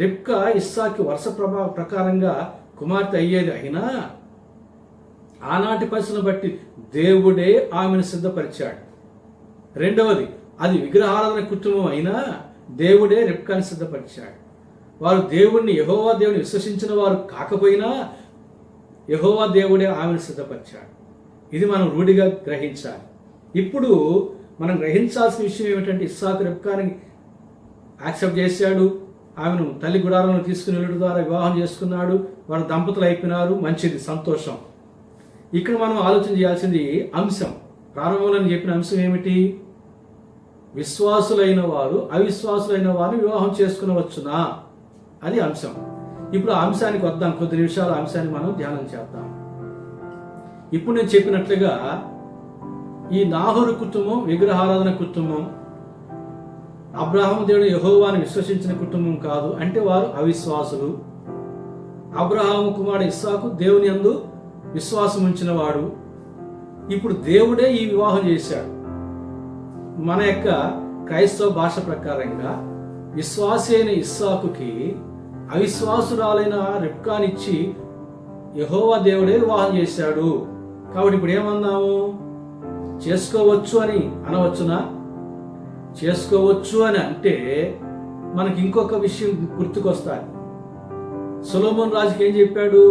రిబ్కా ఇస్సాకి వరుస ప్రకారంగా కుమార్తె అయ్యేది అయినా ఆనాటి పరిస్థితులను బట్టి దేవుడే ఆమెను సిద్ధపరిచాడు. రెండవది, అది విగ్రహారాధన కుటుంబం అయినా దేవుడే రిబ్కాని సిద్ధపరిచాడు. వారు దేవుణ్ణి యెహోవా దేవుని విశ్వసించిన వారు కాకపోయినా యెహోవా దేవుడే ఆమెను సిద్ధపరిచాడు. ఇది మనం రూఢిగా గ్రహించాలి. ఇప్పుడు మనం గ్రహించాల్సిన విషయం ఏమిటంటే, ఇస్సాకు రిబ్కాని యాక్సెప్ట్ చేశాడు, ఆమెను తల్లి గుడారంలో తీసుకుని వెళ్ళడం ద్వారా వివాహం చేసుకున్నాడు, వారు దంపతులు అయిపోయినారు, మంచిది, సంతోషం. ఇక్కడ మనం ఆలోచన చేయాల్సింది అంశం, ప్రారంభంలో చెప్పిన అంశం ఏమిటి? విశ్వాసులైన వారు అవిశ్వాసులైన వారిని వివాహం చేసుకునవచ్చునా? అది అంశం. ఇప్పుడు ఆ అంశానికి వద్దాం, కొద్ది నిమిషాలు అంశాన్ని మనం ధ్యానం చేద్దాం. ఇప్పుడు నేను చెప్పినట్లుగా ఈ నాహోరు కుటుంబం విగ్రహారాధన కుటుంబం, అబ్రహాము దేవుడు యెహోవాను విశ్వసించిన కుటుంబం కాదు. అంటే వారు అవిశ్వాసులు. అబ్రహాము కుమారుడు ఇస్సాకు దేవుని యందు విశ్వాసం ఉంచిన వాడు. ఇప్పుడు దేవుడే ఈ వివాహం చేశాడు. మన యొక్క క్రైస్తవ భాష ప్రకారంగా విశ్వాసి అయిన ఇస్సాకుకి అవిశ్వాసురాలైన రిబ్కానిచ్చి యెహోవా దేవుడే వివాహం చేశాడు. కాబట్టి ఇప్పుడు ఏమన్నాము? చేసుకోవచ్చు అని అనవచ్చునా? చేసుకోవచ్చు అని అంటే మనకి ఇంకొక విషయం గుర్తుకొస్తాయి. సొలొమోను రాజుకి ఏం చెప్పాడు?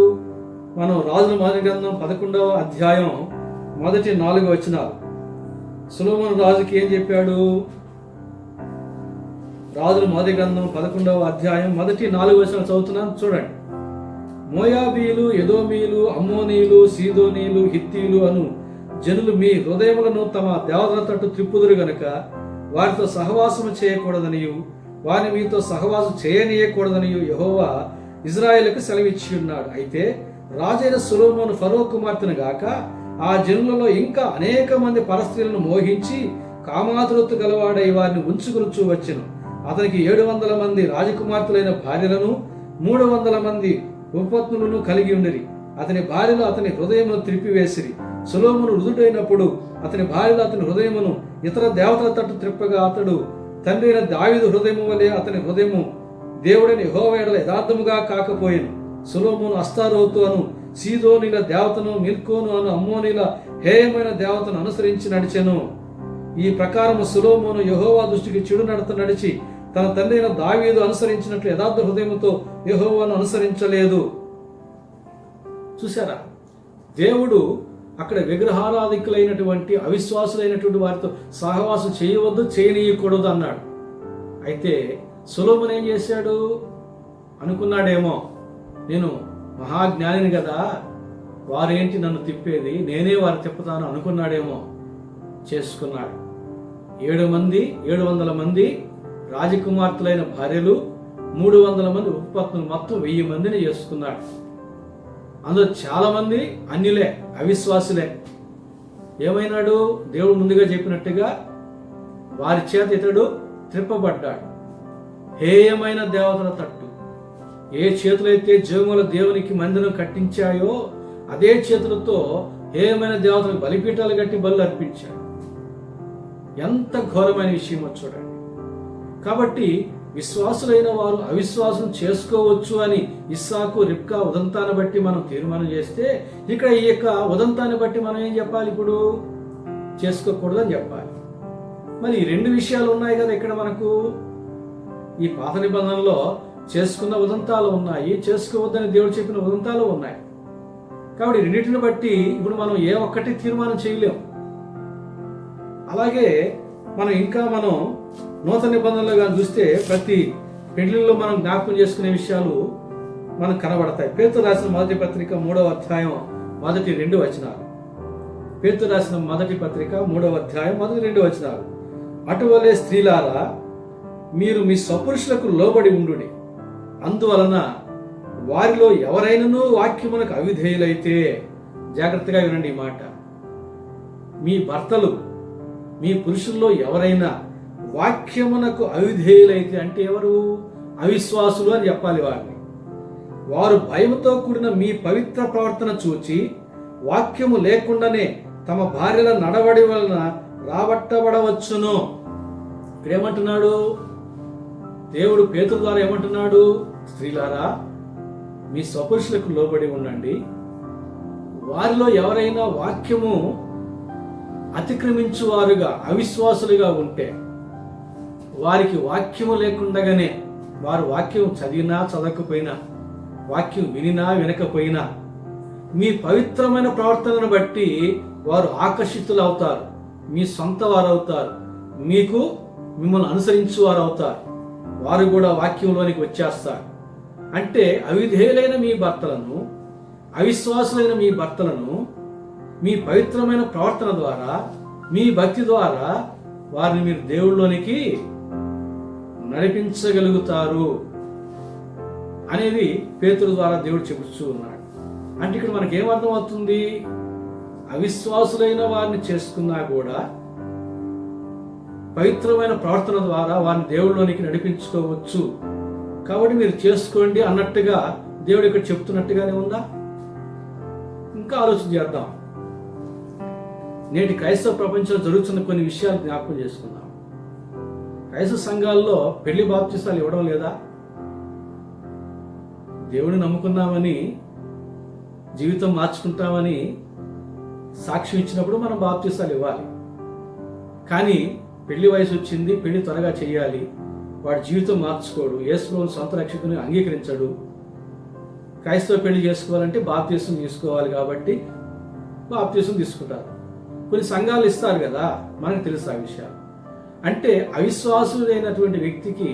మనం రాజుల మొదటి గ్రంథం 11వ అధ్యాయం మొదటి 4 వచనాలు. సొలొమోను రాజుకి ఏం చెప్పాడు? రాజుల మొదటి గ్రంథం 11వ అధ్యాయం మొదటి 4 వచనాలు చదువుతున్నాను, చూడండి. మోయాబీయులు, ఎదోమీయులు, అమ్మోనీయులు, సీదోనీయులు, హిత్తీయులు అను జనులు మీ హృదయములను తమ దేవతల తట్టు త్రిప్పుదురు గనుక వారితో సహవాసము చేయకూడదనియు వారిని మీతో సహవాసం చేయనీయకూడదనియు యెహోవా ఇజ్రాయేలుకు సెలవిచ్చి ఉన్నాడు. అయితే రాజైన సొలొమోను ఫరో కుమార్తెను గాక ఆ జనులలో ఇంకా అనేక మంది పరస్త్రీలను మోహించి కామాతురత్తు గలవాడై వారిని ఉంచుకొనుచూ వచ్చెను. అతనికి 700 మంది రాజకుమార్తెలైన భార్యలను 300 మంది ఉపపత్నులను కలిగి ఉండిరి. అతని భార్యలు అతని హృదయమును త్రిప్పివేసిరి. సొలొమోను వృద్ధుడైనప్పుడు అతని భార్యలు అతని హృదయమును ఇతర దేవతల తట్టు త్రిప్పగా అతడు తండ్రి అయిన దావీదు హృదయము వలె అతని హృదయము దేవుడైన యెహోవా యెడల యథార్థముగా కాకపోయెను. సొలొమోను అస్తారోతు అను సీదోనీల దేవతను, మిల్కోను అను అమ్మోనీల హేయమైన దేవతను అనుసరించి నడిచెను. ఈ ప్రకారము సొలొమోను యెహోవా దృష్టికి చెడు నడత నడిచి తన తండ్రి అయిన దావీదు అనుసరించినట్లు యథార్థ హృదయముతో యెహోవాను అనుసరించలేదు. చూసారా, దేవుడు అక్కడ విగ్రహారాధికులైనటువంటి అవిశ్వాసులైనటువంటి వారితో సహవాసం చేయవద్దు, చేయనీయకూడదు అన్నాడు. అయితే సొలొమోను ఏం చేశాడు? అనుకున్నాడేమో, నేను మహాజ్ఞానిని కదా, వారేంటి నన్ను తిప్పేది, నేనే వారు తిప్పుతాను అనుకున్నాడేమో. చేసుకున్నాడు. 700 మంది రాజకుమార్తెలైన భార్యలు, 300 మంది ఉపపత్నులు, మొత్తం 1000 మందిని చేసుకున్నాడు. అందులో చాలా మంది అన్యులే, అవిశ్వాసులే. ఏమైనాడు? దేవుడు ముందుగా చెప్పినట్టుగా వారి చేత ఇతడు త్రిప్పబడ్డాడు. హేయమైన దేవతల తట్టు, ఏ చేతులైతే జీవముల దేవునికి మందిరం కట్టించాయో అదే చేతులతో హేయమైన దేవతలకు బలిపీఠాలు కట్టి బలు అర్పించాడు. ఎంత ఘోరమైన విషయమో చూడండి. కాబట్టి విశ్వాసులైన వారు అవిశ్వాసం చేసుకోవచ్చు అని ఇస్సాకు, రిబ్కా ఉదంతాన్ని బట్టి మనం తీర్మానం చేస్తే, ఇక్కడ ఈ యొక్క ఉదంతాన్ని బట్టి మనం ఏం చెప్పాలి? ఇప్పుడు చేసుకోకూడదని చెప్పాలి. మరి ఈ 2 విషయాలు ఉన్నాయి కదా ఇక్కడ మనకు. ఈ పాత నిబంధనలో చేసుకున్న ఉదంతాలు ఉన్నాయి, చేసుకోవద్దని దేవుడు చెప్పిన ఉదంతాలు ఉన్నాయి. కాబట్టి రెండింటిని బట్టి ఇప్పుడు మనం ఏ ఒక్కటి తీర్మానం చేయలేం. అలాగే మనం నూతన నిబంధనలు కానీ చూస్తే ప్రతి పెళ్లిలో మనం జ్ఞాపకం చేసుకునే విషయాలు మనకు కనబడతాయి. పేతురు రాసిన మొదటి పత్రిక 3వ అధ్యాయం మొదటి 2 వచనాలు. పేతురు రాసిన మొదటి పత్రిక 3వ అధ్యాయం మొదటి 2 వచనాలు. అటువలే స్త్రీలారా, మీరు మీ స్వపురుషులకు లోబడి ఉండుడి. అందువలన వారిలో ఎవరైనాను వాక్యమునకు అవిధేయులైతే, జాగ్రత్తగా వినండి ఈ మాట, మీ భర్తలు, మీ పురుషుల్లో ఎవరైనా వాక్యమునకు అవిధేయులైతే, అంటే ఎవరు? అవిశ్వాసులు అని చెప్పాలి వారిని. వారు భయముతో కూడిన మీ పవిత్ర ప్రవర్తన చూచి వాక్యము లేకుండానే తమ భార్యల నడవడి వలన రాబట్టబడవచ్చును. ఇక్కడ ఏమంటున్నాడు దేవుడు? పేతురు ద్వారా ఏమంటున్నాడు? స్త్రీలారా, మీ స్వపురుషులకు లోబడి ఉండండి. వారిలో ఎవరైనా వాక్యము అతిక్రమించువారుగా, అవిశ్వాసులుగా ఉంటే, వారికి వాక్యము లేకుండగానే, వారు వాక్యం చదివినా చదవకపోయినా, వాక్యం వినినా వినకపోయినా, మీ పవిత్రమైన ప్రవర్తనను బట్టి వారు ఆకర్షితులు అవుతారు, మీ సొంత వారు అవుతారు, మిమ్మల్ని అనుసరించు వారు అవుతారు. వారు కూడా వాక్యంలోనికి వచ్చేస్తారు. అంటే అవిధేయులైన మీ భర్తలను, అవిశ్వాసులైన మీ భర్తలను మీ పవిత్రమైన ప్రవర్తన ద్వారా, మీ భక్తి ద్వారా వారిని మీరు దేవుళ్ళలోనికి నడిపించగలుగుతారు అనేది పేతురు ద్వారా దేవుడు చెబుతూ ఉన్నాడు. అంటే ఇక్కడ మనకి ఏమర్థం అవుతుంది? అవిశ్వాసులైన వారిని చేసుకున్నా కూడా పవిత్రమైన ప్రవర్తన ద్వారా వారిని దేవుళ్ళలోనికి నడిపించుకోవచ్చు. కాబట్టి మీరు చేసుకోండి అన్నట్టుగా దేవుడు ఇక్కడ చెప్తున్నట్టుగానే ఉందా? ఇంకా ఆలోచన చేద్దాం. నేటి క్రైస్తవ ప్రపంచంలో జరుగుతున్న కొన్ని విషయాలు జ్ఞాపకం చేసుకుందాం. క్రైస్తవ సంఘాల్లో పెళ్లి బాప్తిసాలు ఇవ్వడం లేదా? దేవుడిని నమ్ముకున్నామని, జీవితం మార్చుకుంటామని సాక్ష్యం ఇచ్చినప్పుడు మనం బాప్తిసాలు ఇవ్వాలి. కానీ పెళ్లి వయసు వచ్చింది, పెళ్లి త్వరగా చేయాలి, వాడి జీవితం మార్చుకోడు, యేసుప్రభువుని సొంత రక్షకుని అంగీకరించడు, క్రైస్తవ పెళ్లి చేసుకోవాలంటే బాప్తిసం తీసుకోవాలి కాబట్టి బాప్తిసం తీసుకుంటారు. కొన్ని సంఘాలు ఇస్తారు కదా, మనకు తెలుసు ఆ విషయాలు. అంటే అవిశ్వాసులైనటువంటి వ్యక్తికి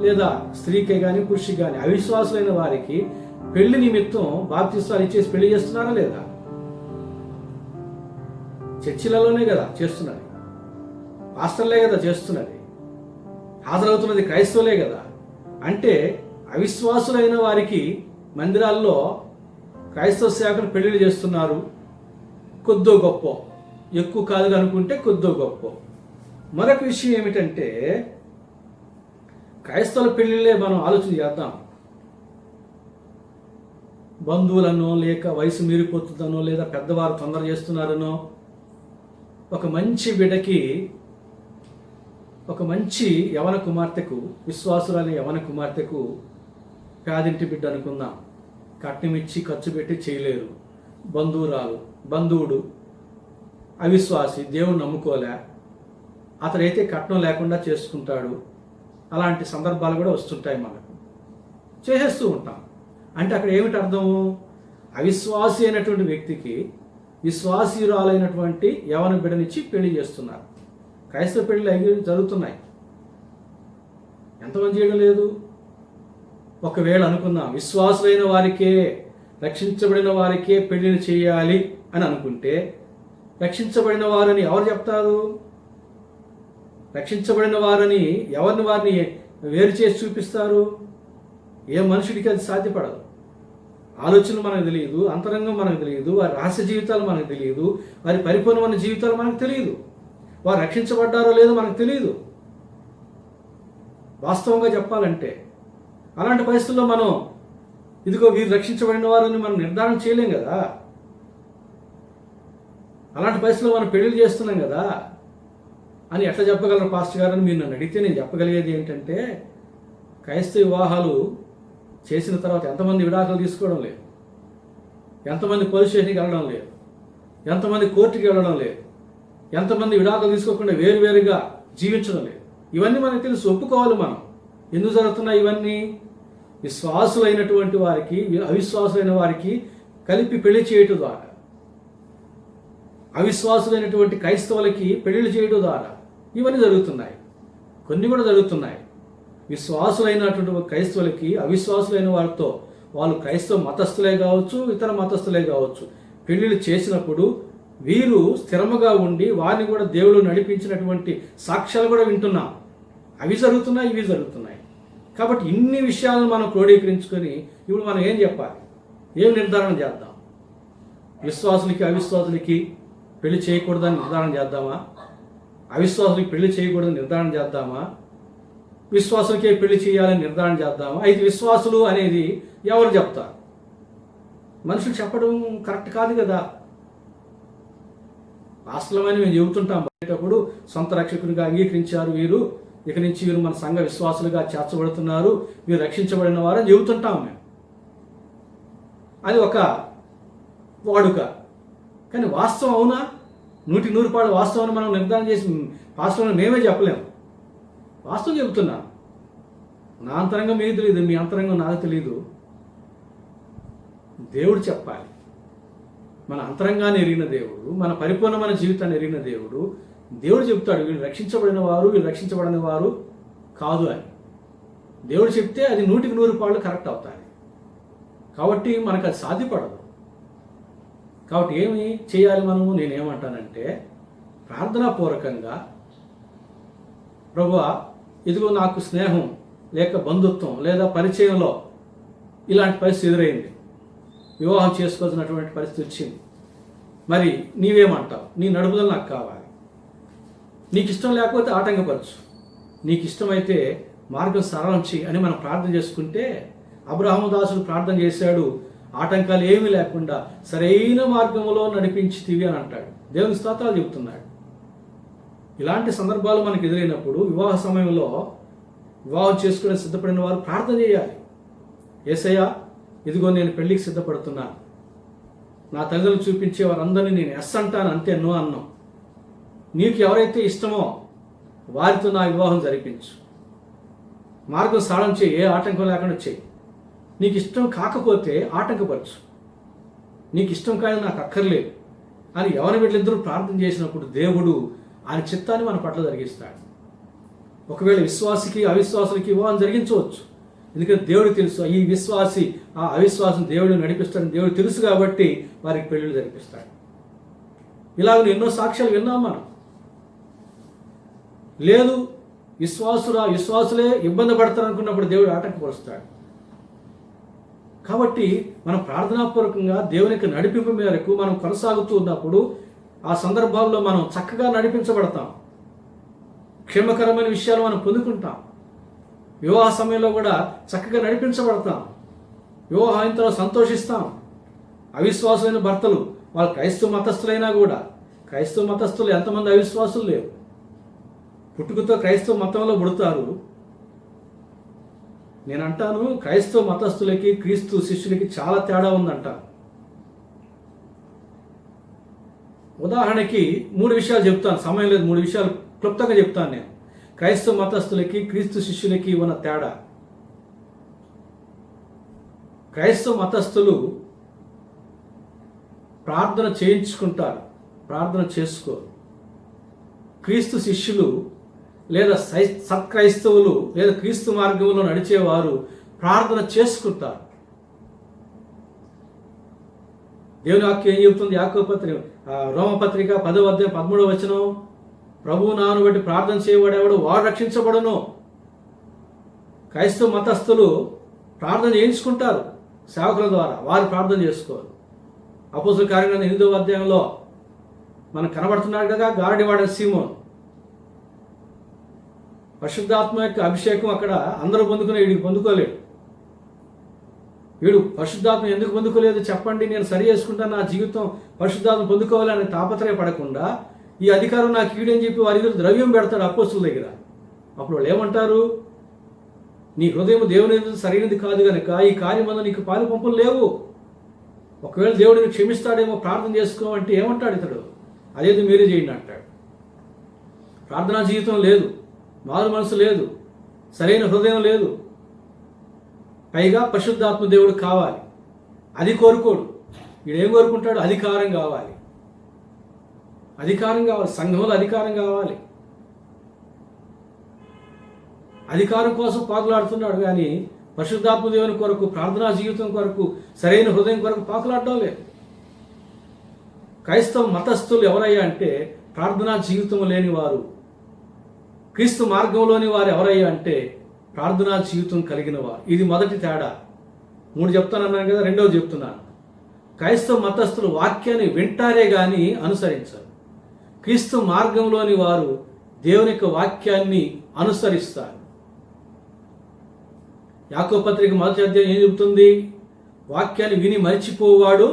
లేదా స్త్రీకే కానీ పురుషుకి కానీ అవిశ్వాసులైన వారికి పెళ్లి నిమిత్తం బాప్తిస్వాలు ఇచ్చేసి పెళ్లి చేస్తున్నారా లేదా? చర్చిలలోనే కదా చేస్తున్నది, పాస్టర్లే కదా చేస్తున్నది, హాజరవుతున్నది క్రైస్తవులే కదా. అంటే అవిశ్వాసులైన వారికి మందిరాల్లో క్రైస్తవ సేవకులు పెళ్లిళ్ళు చేస్తున్నారు. కొద్దో గొప్ప, ఎక్కువ కాదు అనుకుంటే కొద్దో గొప్ప. మరొక విషయం ఏమిటంటే క్రైస్తవుల పెళ్లిళ్ళే మనం ఆలోచన చేద్దాం. బంధువులనో లేక వయసు మీరిపోతుందనో లేదా పెద్దవారు తొందర చేస్తున్నారనో ఒక మంచి బిడ్డకి, ఒక మంచి యవన కుమార్తెకు, విశ్వాసులైన యవన కుమార్తెకు పేదింటి బిడ్డ అనుకుందాం, కట్నం ఇచ్చి ఖర్చు పెట్టి చేయలేరు. బంధువుడు అవిశ్వాసి, దేవుడు నమ్ముకోలే, అతడైతే కట్నం లేకుండా చేసుకుంటాడు. అలాంటి సందర్భాలు కూడా వస్తుంటాయి, మనకు చేసేస్తూ ఉంటాం. అంటే అక్కడ ఏమిటి అర్థము? అవిశ్వాసి అయినటువంటి వ్యక్తికి విశ్వాసీయురాలైనటువంటి యవన బిడ్డనిచ్చి పెళ్లి చేస్తున్నారు. క్రైస్తవ పెళ్లి జరుగుతున్నాయి, ఎంతమంది చేయడం లేదు. ఒకవేళ అనుకుందాం విశ్వాసులైన వారికే, రక్షించబడిన వారికే పెళ్లిని చేయాలి అని అనుకుంటే, రక్షించబడిన వారని ఎవరు చెప్తారు? రక్షించబడిన వారిని వేరు చేసి చూపిస్తారు? ఏ మనుషుడికి అది సాధ్యపడదు. ఆలోచనలు మనకు తెలియదు, అంతరంగం మనకు తెలియదు, వారి రహస్య జీవితాలు మనకు తెలియదు, వారి పరిపూర్ణమైన జీవితాలు మనకు తెలియదు, వారు రక్షించబడ్డారో లేదో మనకు తెలియదు. వాస్తవంగా చెప్పాలంటే అలాంటి పరిస్థితుల్లో మనం ఇదిగో వీరు రక్షించబడిన వారని మనం నిర్ధారణ చేయలేం కదా. అలాంటి పరిస్థితుల్లో మనం పెళ్లిళ్ళు చేస్తున్నాం కదా అని ఎట్లా చెప్పగలరు పాస్టర్ గారు అని మీరు నన్ను అడిగితే నేను చెప్పగలిగేది ఏంటంటే, క్రైస్తవ వివాహాలు చేసిన తర్వాత ఎంతమంది విడాకులు తీసుకోవడం లేదు, ఎంతమంది పోలీస్ స్టేషన్కి వెళ్ళడం లేదు, ఎంతమంది కోర్టుకి వెళ్ళడం లేదు, ఎంతమంది విడాకులు తీసుకోకుండా వేరువేరుగా జీవించడం లేదు. ఇవన్నీ మనకు తెలిసి ఒప్పుకోవాలి. మనం ఎందుకు జరుగుతున్నాయి ఇవన్నీ? విశ్వాసులైనటువంటి వారికి అవిశ్వాసులైన వారికి కలిపి పెళ్లి చేయటం ద్వారా, అవిశ్వాసులైనటువంటి క్రైస్తవులకి పెళ్లిళ్ళు చేయడం ద్వారా ఇవన్నీ జరుగుతున్నాయి. కొన్ని కూడా జరుగుతున్నాయి. విశ్వాసులైనటువంటి క్రైస్తవులకి అవిశ్వాసులైన వారితో, వాళ్ళు క్రైస్తవ మతస్థులే కావచ్చు, ఇతర మతస్థులే కావచ్చు, పెళ్లిళ్ళు చేసినప్పుడు వీరు స్థిరముగా ఉండి వారిని కూడా దేవుడు నడిపించినటువంటి సాక్ష్యాలు కూడా వింటున్నాం. అవి జరుగుతున్నాయి, ఇవి జరుగుతున్నాయి. కాబట్టి ఇన్ని విషయాలను మనం క్రోడీకరించుకొని ఇప్పుడు మనం ఏం చెప్పాలి? ఏం నిర్ధారణ చేద్దాం? విశ్వాసులకి అవిశ్వాసులకి పెళ్లి చేయకూడదని నిర్ధారణ చేద్దామా? అవిశ్వాసులకి పెళ్లి చేయకూడదని నిర్ధారణ చేద్దామా? విశ్వాసులకే పెళ్లి చేయాలని నిర్ధారణ చేద్దామా? అయితే విశ్వాసులు అనేది ఎవరు చెప్తారు? మనుషులు చెప్పడం కరెక్ట్ కాదు కదా. వాస్తవమని మేము చెబుతుంటాం. బయటప్పుడు సొంత రక్షకునిగా అంగీకరించారు వీరు, ఇక నుంచి వీరు మన సంఘ విశ్వాసులుగా చేర్చబడుతున్నారు, వీరు రక్షించబడిన వారని చెబుతుంటాం మేము. అది ఒక వాడుక. కానీ వాస్తవం అవునా? 100% వాస్తవం మనం నిర్ధారణ చేసి వాస్తవం మేమే చెప్పలేము. వాస్తవం చెబుతున్నాను. నా అంతరంగం మీకు తెలియదు, మీ అంతరంగం నాకు తెలియదు. దేవుడు చెప్పాలి. మన అంతరంగాన్ని ఎరిగిన దేవుడు, మన పరిపూర్ణమైన జీవితాన్ని ఎరిగిన దేవుడు, దేవుడు చెప్తాడు వీళ్ళు రక్షించబడిన వారు, వీళ్ళు రక్షించబడిన వారు కాదు అని. దేవుడు చెప్తే అది 100% కరెక్ట్ అవుతాయి. కాబట్టి మనకు అది సాధ్యపడదు. కాబట్టి ఏమి చేయాలి మనము? నేనేమంటానంటే, ప్రార్థనాపూర్వకంగా ప్రభువా, ఇదిగో నాకు స్నేహం లేక బంధుత్వం లేదా పరిచయంలో ఇలాంటి పరిస్థితి ఎదురైంది, వివాహం చేసుకోవాల్సినటువంటి పరిస్థితి వచ్చింది, మరి నీవేమంటావు? నీ నడుపుదల నాకు కావాలి. నీకు ఇష్టం లేకపోతే ఆటంకపరచు, నీకు ఇష్టమైతే మార్గం సరళం చెయ్యి అని మనం ప్రార్థన చేసుకుంటే, అబ్రహాము దాసుడు ప్రార్థన చేశాడు, ఆటంకాలు ఏమీ లేకుండా సరైన మార్గంలో నడిపించితివి అని అంటాడు. దేవుని స్తోత్రాలు చెబుతున్నాడు. ఇలాంటి సందర్భాలు మనకు ఎదురైనప్పుడు వివాహ సమయంలో వివాహం చేసుకునే సిద్ధపడిన వారు ప్రార్థన చేయాలి. యేసయ్యా, ఇదిగో నేను పెళ్లికి సిద్ధపడుతున్నాను, నా తల్లిదండ్రులు చూపించే వారందరినీ నేను ఎస్ అంటాను, అంతే నో అన్నాం. నీకు ఎవరైతే ఇష్టమో వారితో నా వివాహం జరిపించు, మార్గం సాధన చేయి, ఏ ఆటంకం లేకుండా చేయి. నీకు ఇష్టం కాకపోతే ఆటంకపరచు, నీకు ఇష్టం కాదు నాకు అక్కర్లేదు, అని యవన బిడ్డలిద్దరూ ప్రార్థన చేసినప్పుడు దేవుడు ఆయన చిత్తాన్ని మన పట్ల జరిగిస్తాడు. ఒకవేళ విశ్వాసికి అవిశ్వాసులకి వివాహం జరిగించవచ్చు. ఎందుకంటే దేవుడికి తెలుసు ఈ విశ్వాసి ఆ అవిశ్వాసం దేవుడు నడిపిస్తాడని దేవుడు తెలుసు కాబట్టి వారికి పెళ్ళిళ్ళు జరిపిస్తాడు. ఇలాగ ఎన్నో సాక్ష్యాలు విన్నాం మనం. లేదు విశ్వాసులే ఇబ్బంది పడతారు అనుకున్నప్పుడు దేవుడు ఆటంకపరుస్తాడు. కాబట్టి మనం ప్రార్థనాపూర్వకంగా దేవునికి నడిపింపు మేరకు మనం కొనసాగుతూ ఉన్నప్పుడు ఆ సందర్భాల్లో మనం చక్కగా నడిపించబడతాం. క్షేమకరమైన విషయాలు మనం పొందుకుంటాం. వివాహ సమయంలో కూడా చక్కగా నడిపించబడతాం. వివాహం అయిన తర్వాత సంతోషిస్తాం. అవిశ్వాసులైన భర్తలు వాళ్ళు క్రైస్తవ మతస్థులైనా కూడా, క్రైస్తవ మతస్థులు ఎంతమంది అవిశ్వాసులు లేరు. పుట్టుకతో క్రైస్తవ మతంలో పుడతారు. నేను అంటాను, క్రైస్తవ మతస్థులకి క్రీస్తు శిష్యులకి చాలా తేడా ఉందంట. ఉదాహరణకి 3 విషయాలు చెప్తాను, సమయం లేదు. 3 విషయాలు క్లుప్తంగా చెప్తాను నేను. క్రైస్తవ మతస్థులకి క్రీస్తు శిష్యులకి ఉన్న తేడా. క్రైస్తవ మతస్థులు ప్రార్థన చేయించుకుంటారు, ప్రార్థన చేసుకోరు. క్రీస్తు శిష్యులు లేదా సత్క్రైస్తవులు లేదా క్రీస్తు మార్గంలో నడిచేవారు ప్రార్థన చేసుకుంటారు. దేవుని వాక్యం ఏం చెబుతుంది? రోమపత్రిక 10వ అధ్యాయం 13వ వచనం, ప్రభువు నాను బట్టి ప్రార్థన చేయబడేవాడు వాడు రక్షించబడును. క్రైస్తవ మతస్థులు ప్రార్థన చేయించుకుంటారు సేవకుల ద్వారా, వారు ప్రార్థన చేసుకోరు. అపోస్తలుల కార్యగ్రంథం 8వ అధ్యాయంలో మనకు కనబడుతున్నాడు కదా గారడివాడ సీమోన్. పరిశుద్ధాత్మ యొక్క అభిషేకం అక్కడ అందరూ పొందుకునే, వీడికి పొందుకోలేడు. వీడు పరిశుద్ధాత్మ ఎందుకు పొందుకోలేదు చెప్పండి, నేను సరి చేసుకుంటాను, నా జీవితం పరిశుద్ధాత్మ పొందుకోవాలని తాపత్రయపడకుండా ఈ అధికారం నాకు ఈడని చెప్పి వారి దగ్గర ద్రవ్యం పెడతాడు అపోస్తుల దగ్గర. అప్పుడు వాళ్ళు ఏమంటారు? నీ హృదయం దేవుని సరైనది కాదు కనుక ఈ కార్యమందు నీకు పాలు పంపులు లేవు. ఒకవేళ దేవుడిని క్షమిస్తాడేమో ప్రార్థన చేసుకోమంటే ఏమంటాడు ఇతడు? అదేది మీరే చేయండి అంటాడు. ప్రార్థనా జీవితం లేదు, మారు మనసు లేదు, సరైన హృదయం లేదు, పైగా పరిశుద్ధాత్మ దేవుడు కావాలి. అది కోరుకోడు. వీడేం కోరుకుంటాడు? అధికారం కావాలి, అధికారం కావాలి, సంఘంలో అధికారం కావాలి. అధికారం కోసం పాకులాడుతున్నాడు కానీ పరిశుద్ధాత్మ దేవుని కొరకు, ప్రార్థనా జీవితం కొరకు, సరైన హృదయం కొరకు పాకులాడడం లేదు. క్రైస్తవ మతస్థులు ఎవరయ్యా అంటే ప్రార్థనా జీవితం లేని వారు. క్రీస్తు మార్గంలోని వారు ఎవరయ్యా అంటే ప్రార్థనా జీవితం కలిగిన వారు. ఇది మొదటి తేడా. 3 చెప్తానన్నాను కదా, రెండవది చెప్తున్నాను. క్రైస్తవ మతస్థులు వాక్యాన్ని వింటారే కానీ అనుసరించరు. క్రీస్తు మార్గంలోని వారు దేవుని యొక్క వాక్యాన్ని అనుసరిస్తారు. యాకోబు పత్రిక 1వ అధ్యాయం ఏం చెబుతుంది? వాక్యాన్ని విని మరిచిపోవాడు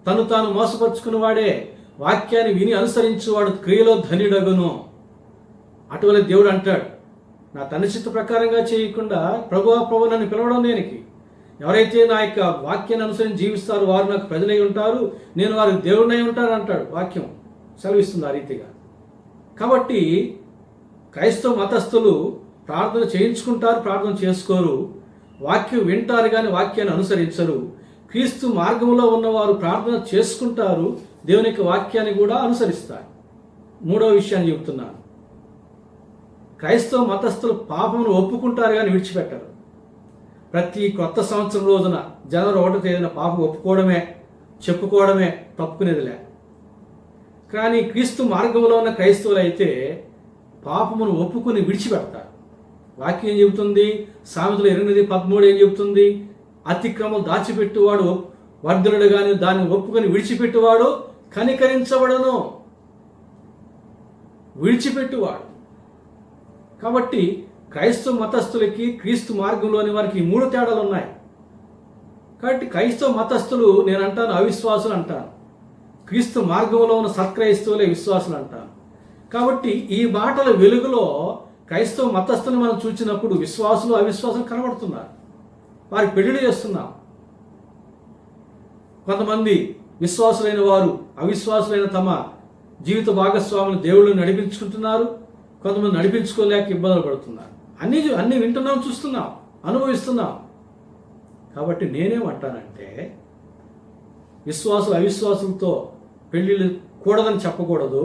తను తాను మోసపరుచుకున్నవాడే, వాక్యాన్ని విని అనుసరించువాడు క్రియలో ధన్యుడగును. అటువలే దేవుడు అంటాడు, నా తండ్రి చిత్త ప్రకారంగా చేయకుండా ప్రభు నన్ను పిలవడం దేనికి? ఎవరైతే నా యొక్క వాక్యాన్ని అనుసరించి జీవిస్తారో వారు నాకు ప్రజలై ఉంటారు, నేను వారికి దేవుడినై ఉంటాను అంటాడు. వాక్యం సెలవిస్తుంది ఆ రీతిగా. కాబట్టి క్రైస్తవ మతస్థులు ప్రార్థన చేయించుకుంటారు, ప్రార్థన చేసుకోరు. వాక్యం వింటారు కానీ వాక్యాన్ని అనుసరించరు. క్రీస్తు మార్గంలో ఉన్నవారు ప్రార్థన చేసుకుంటారు, దేవుని యొక్క వాక్యాన్ని కూడా అనుసరిస్తారు. 3వ విషయాన్ని చెబుతున్నాను. క్రైస్తవ మతస్థులు పాపమును ఒప్పుకుంటారు కానీ విడిచిపెట్టరు. ప్రతి కొత్త సంవత్సరం రోజున జనవరి 1వ తేదీన పాపం ఒప్పుకోవడమే, చెప్పుకోవడమే, తప్పుకునేదిలే. కానీ క్రీస్తు మార్గంలో ఉన్న క్రైస్తవులు అయితే పాపమును ఒప్పుకుని విడిచిపెడతారు. వాక్యం ఏం చెబుతుంది? సామెతలు 8:13 ఏం చెబుతుంది? అతిక్రమం దాచిపెట్టువాడు వర్ధనుడు కానీ దాన్ని ఒప్పుకొని విడిచిపెట్టువాడు కనికరించబడను. విడిచిపెట్టువాడు. కాబట్టి క్రైస్తవ మతస్థులకి క్రీస్తు మార్గంలోని వారికి 3 తేడాలు ఉన్నాయి. కాబట్టి క్రైస్తవ మతస్థులు నేను అంటాను అవిశ్వాసులు అంటాను, క్రీస్తు మార్గంలో ఉన్న సత్క్రైస్తవులే విశ్వాసులు అంటాను. కాబట్టి ఈ మాటల వెలుగులో క్రైస్తవ మతస్థులను మనం చూసినప్పుడు విశ్వాసులు అవిశ్వాసులు కనబడుతున్నారు. వారికి పెళ్లిళ్ళు చేస్తున్నాం. కొంతమంది విశ్వాసులైన వారు అవిశ్వాసులైన తమ జీవిత భాగస్వాములు దేవుళ్ళు నడిపించుకుంటున్నారు, కొంతమంది నడిపించుకోలేక ఇబ్బందులు పడుతున్నారు. అన్నీ వింటున్నాం, చూస్తున్నాం, అనుభవిస్తున్నాం. కాబట్టి నేనేమంటానంటే విశ్వాసులు అవిశ్వాసులతో పెళ్లిళ్ళు కూడదని చెప్పకూడదు,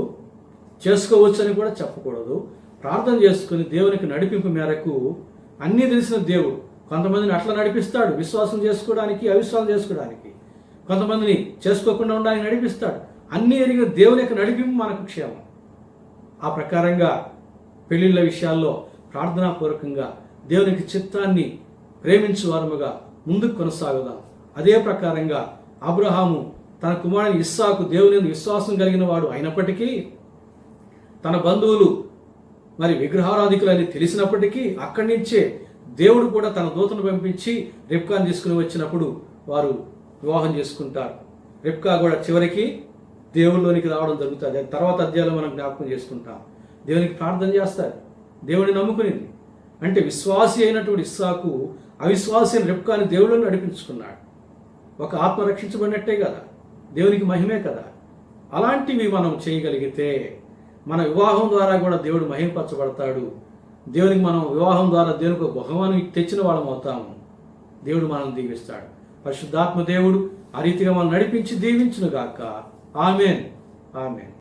చేసుకోవచ్చని కూడా చెప్పకూడదు. ప్రార్థన చేసుకుని దేవునికి నడిపింపు మేరకు అన్నీ తెలిసిన దేవుడు కొంతమందిని అట్లా నడిపిస్తాడు, విశ్వాసం చేసుకోవడానికి, అవిశ్వాసం చేసుకోవడానికి. కొంతమందిని చేసుకోకుండా ఉండడానికి నడిపిస్తాడు. అన్నీ ఎరిగిన దేవుని యొక్క నడిపింపు మనకు క్షేమం. ఆ ప్రకారంగా పెళ్లిళ్ళ విషయాల్లో ప్రార్థనాపూర్వకంగా దేవునికి చిత్తాన్ని ప్రేమించు వారముగా ముందుకు కొనసాగుదాం. అదే ప్రకారంగా అబ్రహాము తన కుమారుని ఇస్సాకు దేవుని యందు విశ్వాసం కలిగిన వాడు అయినప్పటికీ, తన బంధువులు మరి విగ్రహారాధికులని తెలిసినప్పటికీ అక్కడి నుంచే దేవుడు కూడా తన దూతను పంపించి రిబ్కాను తీసుకుని వచ్చినప్పుడు వారు వివాహం చేసుకుంటారు. రిబ్కా కూడా చివరికి దేవుళ్ళలోనికి రావడం జరుగుతుంది. అది తర్వాత అధ్యాయంలో మనం జ్ఞాపకం చేసుకుంటాం. దేవునికి ప్రార్థన చేస్తారు, దేవుడిని నమ్ముకునేది. అంటే విశ్వాసి అయినటువంటి ఇస్సాకు అవిశ్వాసి అయిన రిబ్కాని దేవుళ్ళని నడిపించుకున్నాడు. ఒక ఆత్మ రక్షించబడినట్టే కదా, దేవునికి మహిమే కదా. అలాంటివి మనం చేయగలిగితే మన వివాహం ద్వారా కూడా దేవుడు మహిమపరచబడతాడు. దేవునికి మనం వివాహం ద్వారా దేవునికి ఒక బహుమానం తెచ్చిన వాళ్ళం అవుతాము. దేవుడు మనల్ని దీవిస్తాడు. పరిశుద్ధాత్మ దేవుడు ఆ రీతిగా మనం నడిపించి దీవించును గాక. ఆమేన్, ఆమేన్.